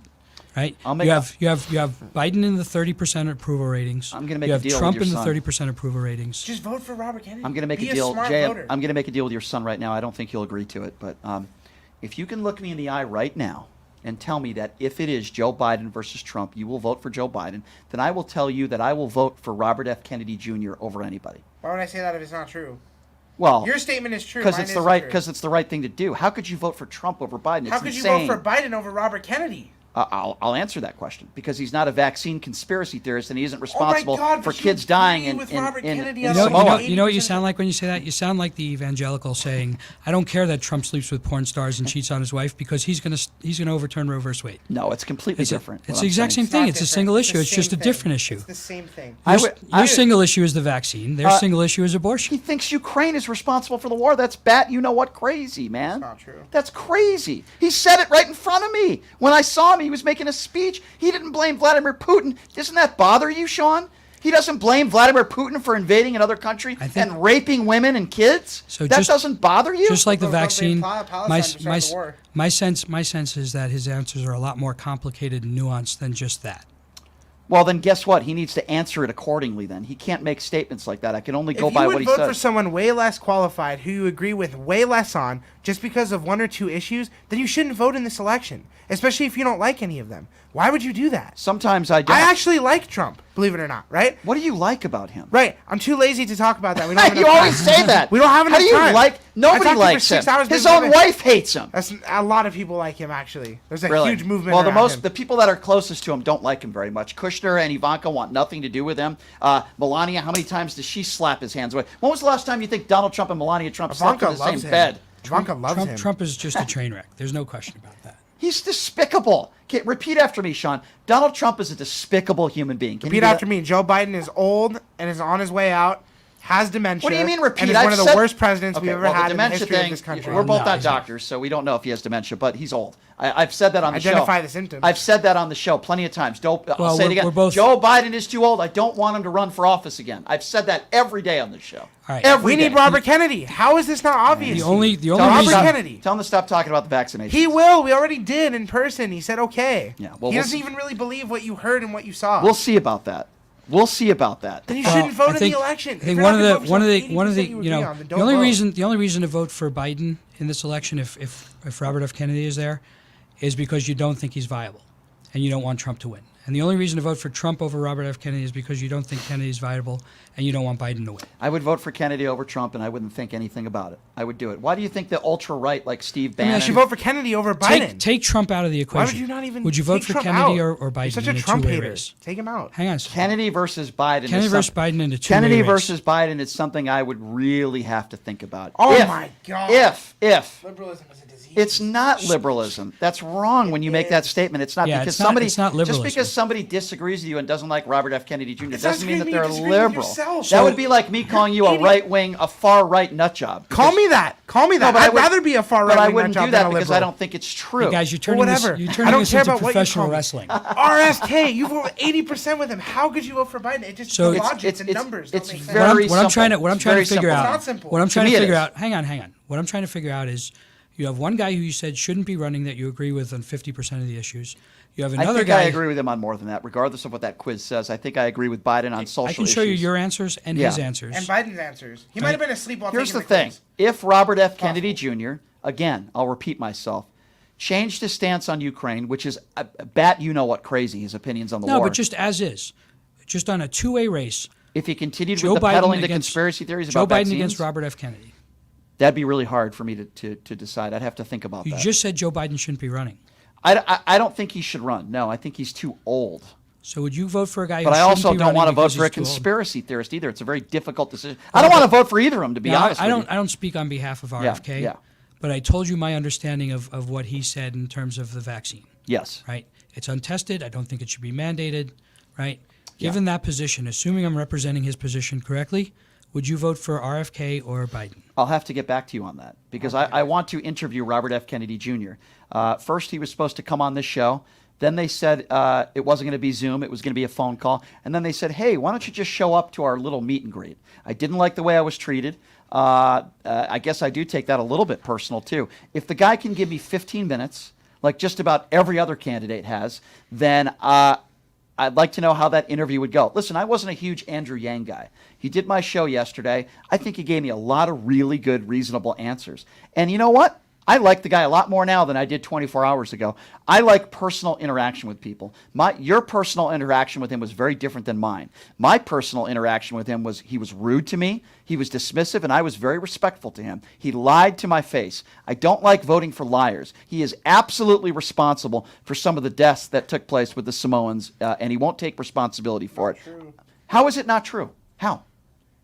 Right? I'll make you have Biden in the 30% approval ratings. I'm gonna make you a have deal with Trump your in the son. 30% approval ratings. Just vote for Robert Kennedy. I'm going to make Be a deal, smart Jay. voter. I'm going to make a deal with your son right now. I don't think he'll agree to it, but if you can look me in the eye right now and tell me that if it is Joe Biden versus Trump, you will vote for Joe Biden, then I will tell you that I will vote for Robert F. Kennedy Jr. over anybody. Why would I say that if it's not true? Well, Your statement is true. because Mine it's the isn't right true. because it's the right thing to do. How could you vote for Trump over Biden? It's How could insane. you vote for Biden over Robert Kennedy? I'll answer that question because he's not a vaccine conspiracy theorist and he isn't responsible God, for but you kids dying agree in, with in, Robert in, Kennedy in on Samoa. You know what you sound like when you say that? You sound like the evangelical saying, "I don't care that Trump sleeps with porn stars and cheats on his wife because he's gonna overturn Roe v. Wade." No, it's completely different. It's what the I'm exact saying. same thing. not It's a different. single It's issue. the It's just a same thing. different issue. It's the same thing. Your single issue is the vaccine. Their single issue is He abortion. thinks Ukraine is responsible for the war. That's you know what crazy, man. That's not true. That's crazy. He said it right in front of me. When I saw him, he was making a speech. He didn't blame Vladimir Putin. Doesn't that bother you, Sean? He doesn't blame Vladimir Putin for invading another country I think- and raping women and kids. So that just- doesn't bother you? Just like the Don't blame vaccine, Palestine my, for starting my, the war. my sense is that his answers are a lot more complicated and nuanced than just that. Well, then guess what? He needs to answer it accordingly then. He can't make statements like that. I can only go by what he says. If you would vote for someone way less qualified who you agree with way less on just because of one or two issues, then you shouldn't vote in this election, especially if you don't like any of them. Why would you do that? Sometimes I don't. I actually like Trump, believe it or not, right? What do you like about him? Right. I'm too lazy to talk about that. We don't have You enough always time. say that. We don't have enough How do you time. like? I Nobody talked to him for likes 6 him. hours, His maybe own seven. wife hates him. That's a lot of people like him, actually. There's a Really? huge movement Well, around him. the people that are closest to him don't like him very much. Kushner and Ivanka want nothing to do with him. Melania, how many times does she slap his hands away? When was the last time you think Donald Trump and Melania Trump slept in the same bed? Ivanka loves him. Trump is just a train wreck. There's no question about that. He's despicable. Okay, repeat after me, Sean. Donald Trump is a despicable human being. Can you Repeat do after that? me. Joe Biden is old and is on his way out, has dementia. What do you mean repeat? And is I've one of the said- worst presidents Okay, we've ever well, had the in the dementia history thing, of this country. we're both No, not he's not. doctors, so we don't know if he has dementia, but he's old. I've said that on the show. Identify the symptoms. I've said that on the show plenty of times. I'll Well, say it we're again. both- Joe Biden is too old. I don't want him to run for office again. I've said that every day on the show. All right. Every We need day. Robert Kennedy. How is this not obvious? The only Tell him, Robert reason Kennedy. Tell him to stop talking about the vaccination. He will. We already did in person. He said okay. Yeah, well, he we'll doesn't see. even really believe what you heard and what you saw. We'll see about that. We'll see about that. Then you Well, shouldn't vote I in think- the election. I If think you're one not of gonna the vote for one of the something one of the 80% you agree know on, then the don't only vote. reason to vote for Biden in this election if Robert F. Kennedy is there is because you don't think he's viable and you don't want Trump to win. And the only reason to vote for Trump over Robert F. Kennedy is because you don't think Kennedy's viable and you don't want Biden to win. I would vote for Kennedy over Trump, and I wouldn't think anything about it. I would do it. Why do you think the ultra right, like Steve Bannon? I should vote for Kennedy over Biden. Take Trump out of the equation. Why would you not even? Would you vote take for Trump Kennedy out? or Biden You're such in a a Trump two-way hater. race? Take him out. Hang on a second. Kennedy versus Biden. Kennedy is versus something- Biden in a two-way Kennedy race. versus Biden is something I would really have to think about. Oh If- my God. If Liberalism is a disease. it's not liberalism. That's wrong when you make that statement. It's not Yeah, because it's not- somebody it's not just liberalism. because somebody disagrees with you and doesn't like Robert F. Kennedy Jr. It's doesn't not mean that disagreeing they're with you, disagreeing with liberal. yourself. That would be like me calling you a right wing, a far right nut job. Call me that. Call me that. No, but I I'd would- rather be a far right But I wing wouldn't nut do job that than a because I liberal. don't think it's true. Hey guys, you're turning whatever. You're I turning don't this care into about what you professional call me. wrestling. RFK, you vote 80% with him. How could you vote for Biden? It just So the it's- logic and numbers. it's don't make sense. very what I'm trying to simple. what I'm It's trying very to figure simple. out. It's not simple. What I'm To trying me to it figure is. out. Hang on. What I'm trying to figure out is you have one guy who you said shouldn't be running that you agree with on 50% of the issues. You have I another think guy. I agree with him on more than that, regardless of what that quiz says. I think I agree with Biden on social I can issues. show you your answers and his Yeah. answers. And Biden's answers. He might have been asleep while Here's the taking thing. quiz. If Robert F. Kennedy Jr., again, I'll repeat myself, changed his stance on Ukraine, which is, you know what crazy, his opinions on the no, war. but just as is, just on a two-way race. If he continued Joe with the Biden peddling the against conspiracy theories Joe about Biden vaccines, against Robert F. Kennedy. that'd be really hard for me to decide. I'd have to think about You that. just said Joe Biden shouldn't be running. I don't think he should run. No, I think he's too old. So would you vote for a guy? But who I shouldn't also be don't running want to vote because for a he's too old? conspiracy theorist either. It's a very difficult decision. I don't want to vote for either of them, to be Now, honest I with don't. you. I don't speak on behalf of RFK. yeah. But I told you my understanding of what he said in terms of the vaccine. Yes. Right. It's untested. I don't think it should be mandated. Right. Given that position, assuming I'm representing his position correctly, would you vote for RFK or Biden? I'll have to get back to you on that because I want to interview Robert F. Kennedy Jr. First, he was supposed to come on this show. Then they said it wasn't going to be Zoom. It was going to be a phone call. And then they said, hey, why don't you just show up to our little meet and greet? I didn't like the way I was treated. I guess I do take that a little bit personal, too. If the guy can give me 15 minutes, like just about every other candidate has, then I'd like to know how that interview would go. Listen, I wasn't a huge Andrew Yang guy. He did my show yesterday. I think he gave me a lot of really good, reasonable answers. And you know what? I like the guy a lot more now than I did 24 hours ago. I like personal interaction with people. Your personal interaction with him was very different than mine. My personal interaction with him was he was rude to me, he was dismissive, and I was very respectful to him. He lied to my face. I don't like voting for liars. He is absolutely responsible for some of the deaths that took place with the Samoans, and he won't take responsibility for it. True. How is it not true? How?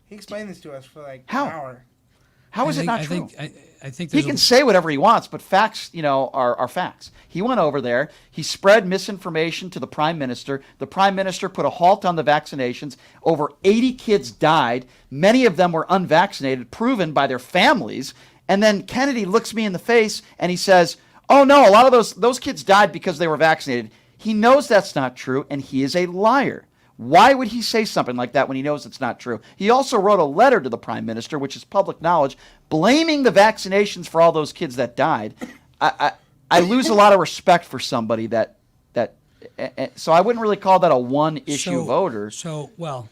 He explained this to us for like How? an hour. How is it not true? I think He there's can say whatever he wants, but facts, are facts. He went over there. He spread misinformation to the prime minister. The prime minister put a halt on the vaccinations. Over 80 kids died. Many of them were unvaccinated, proven by their families. And then Kennedy looks me in the face and he says, oh, no, a lot of those kids died because they were vaccinated. He knows that's not true, and he is a liar. Why would he say something like that when he knows it's not true? He also wrote a letter to the prime minister, which is public knowledge, blaming the vaccinations for all those kids that died. I lose a lot of respect for somebody that So I wouldn't really call that a one-issue voter. So, well,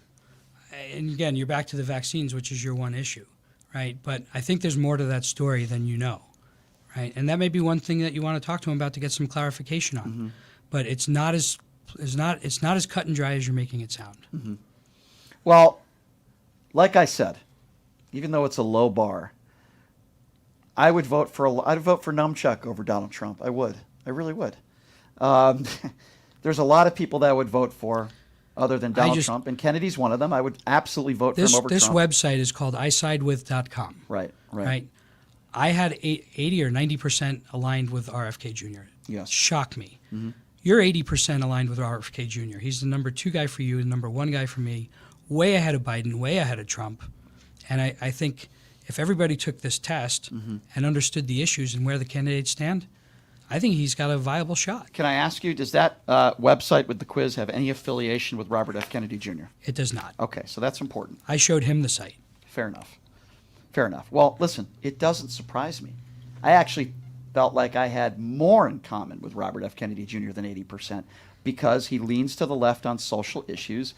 and again, you're back to the vaccines, which is your one issue, right? But I think there's more to that story than you know, right? And that may be one thing that you want to talk to him about to get some clarification on. But it's not as cut and dry as you're making it sound. Well, like I said, even though it's a low bar, I'd vote for Numchuck over Donald Trump. I would. I really would. There's a lot of people that I would vote for other than Donald Trump, and Kennedy's one of them. I would absolutely vote for him over Trump. This website is called isidewith.com. Right. I had 80 or 90% aligned with RFK Jr. Yes. Shocked me. You're 80% aligned with RFK Jr. He's the number 2 guy for you, the number 1 guy for me, way ahead of Biden, way ahead of Trump. And I think if everybody took this test and understood the issues and where the candidates stand, I think he's got a viable shot. Can I ask you, does that website with the quiz have any affiliation with Robert F. Kennedy Jr.? It does not. Okay, so that's important. I showed him the site. Fair enough. Well, listen, it doesn't surprise me. I actually felt like I had more in common with Robert F. Kennedy Jr. than 80% because he leans to the left on social issues,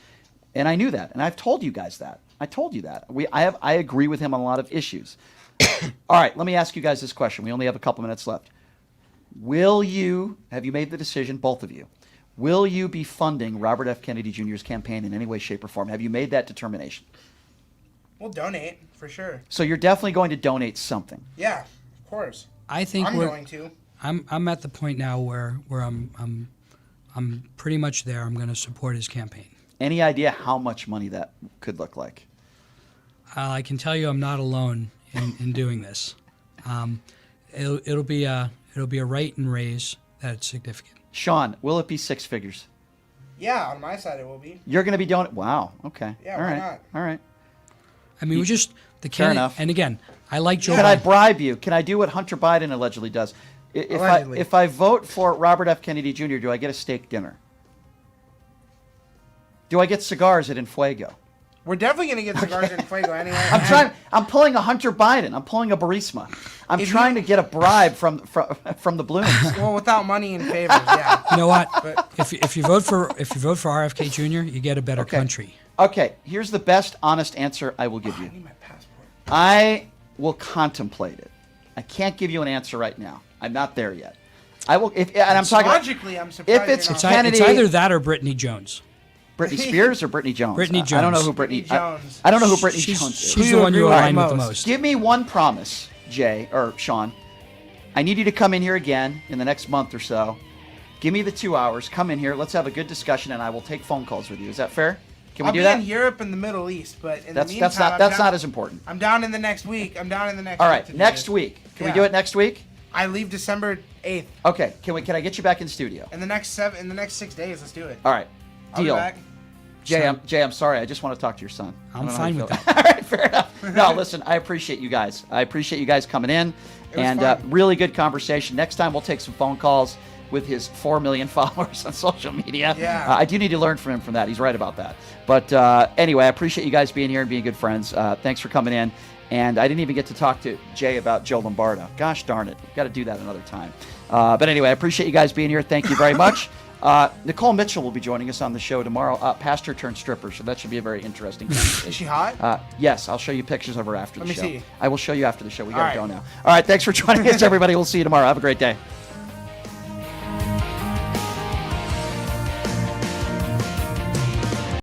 and I knew that, and I've told you guys that. I told you that. I agree with him on a lot of issues. All right, let me ask you guys this question. We only have a couple minutes left. Have you made the decision, both of you, will you be funding Robert F. Kennedy Jr.'s campaign in any way, shape, or form? Have you made that determination? We'll donate, for sure. So you're definitely going to donate something. Yeah, of course. I think I'm going to. I'm at the point now where I'm pretty much there. I'm going to support his campaign. Any idea how much money that could look like? I can tell you I'm not alone in doing this. It'll be a write and raise that's significant. Sean, will it be 6 figures? Yeah, on my side it will be. You're going to be donating? Wow. Okay. Yeah, all why right. not? All right. I mean, the Fair enough. And again, I like Joe Can Biden. I bribe you? Can I do what Hunter Biden allegedly does? If I vote for Robert F. Kennedy Jr., do I get a steak dinner? Do I get cigars at Infuego? We're definitely going to get cigars in Fuego anyway. I'm pulling a Hunter Biden. I'm pulling a Burisma. I'm trying to get a bribe from the Blooms. Well, without money and favors, yeah. You know what? If you vote for RFK Jr., you get a better country. Okay, here's the best honest answer I will give you. I need my passport. I will contemplate it. I can't give you an answer right now. I'm not there yet. I will. I'm talking. Logically, I'm surprised. If it's It's Kennedy, either that or Brittany Jones. Britney Spears or Brittany Jones. Brittany Jones. I don't know who Brittany Jones. I don't know who Brittany Jones is. She's the one you align with the most. Give me one promise, Jay or Sean. I need you to come in here again in the next month or so. Give me the 2 hours. Come in here. Let's have a good discussion, and I will take phone calls with you. Is that fair? Can we do that? I'll be in Europe and the Middle East, but in the meantime, that's not as important. I'm down in the next week. All right, next week. Can we do it next week? I leave December 8th. Okay. Can I get you back in studio? In the next 6 days, let's do it. All right. Deal. I'll be back. Jay, I'm sorry. I just want to talk to your son. I'm fine with that. All right, fair enough. No, listen, I appreciate you guys. I appreciate you guys coming in. And really good conversation. Next time we'll take some phone calls with his 4 million followers on social media. Yeah. I do need to learn from him from that. He's right about that. But anyway, I appreciate you guys being here and being good friends. Thanks for coming in. And I didn't even get to talk to Jay about Joe Lombardo. Gosh darn it. We've got to do that another time. But anyway, I appreciate you guys being here. Thank you very much. Nicole Mitchell will be joining us on the show tomorrow. Pastor turned stripper, so that should be a very interesting conversation. Is she hot? Yes, I'll show you pictures of her after the show. Let me see. I will show you after the show. We got to go now. All right, thanks for joining us, everybody. We'll see you tomorrow. Have a great day.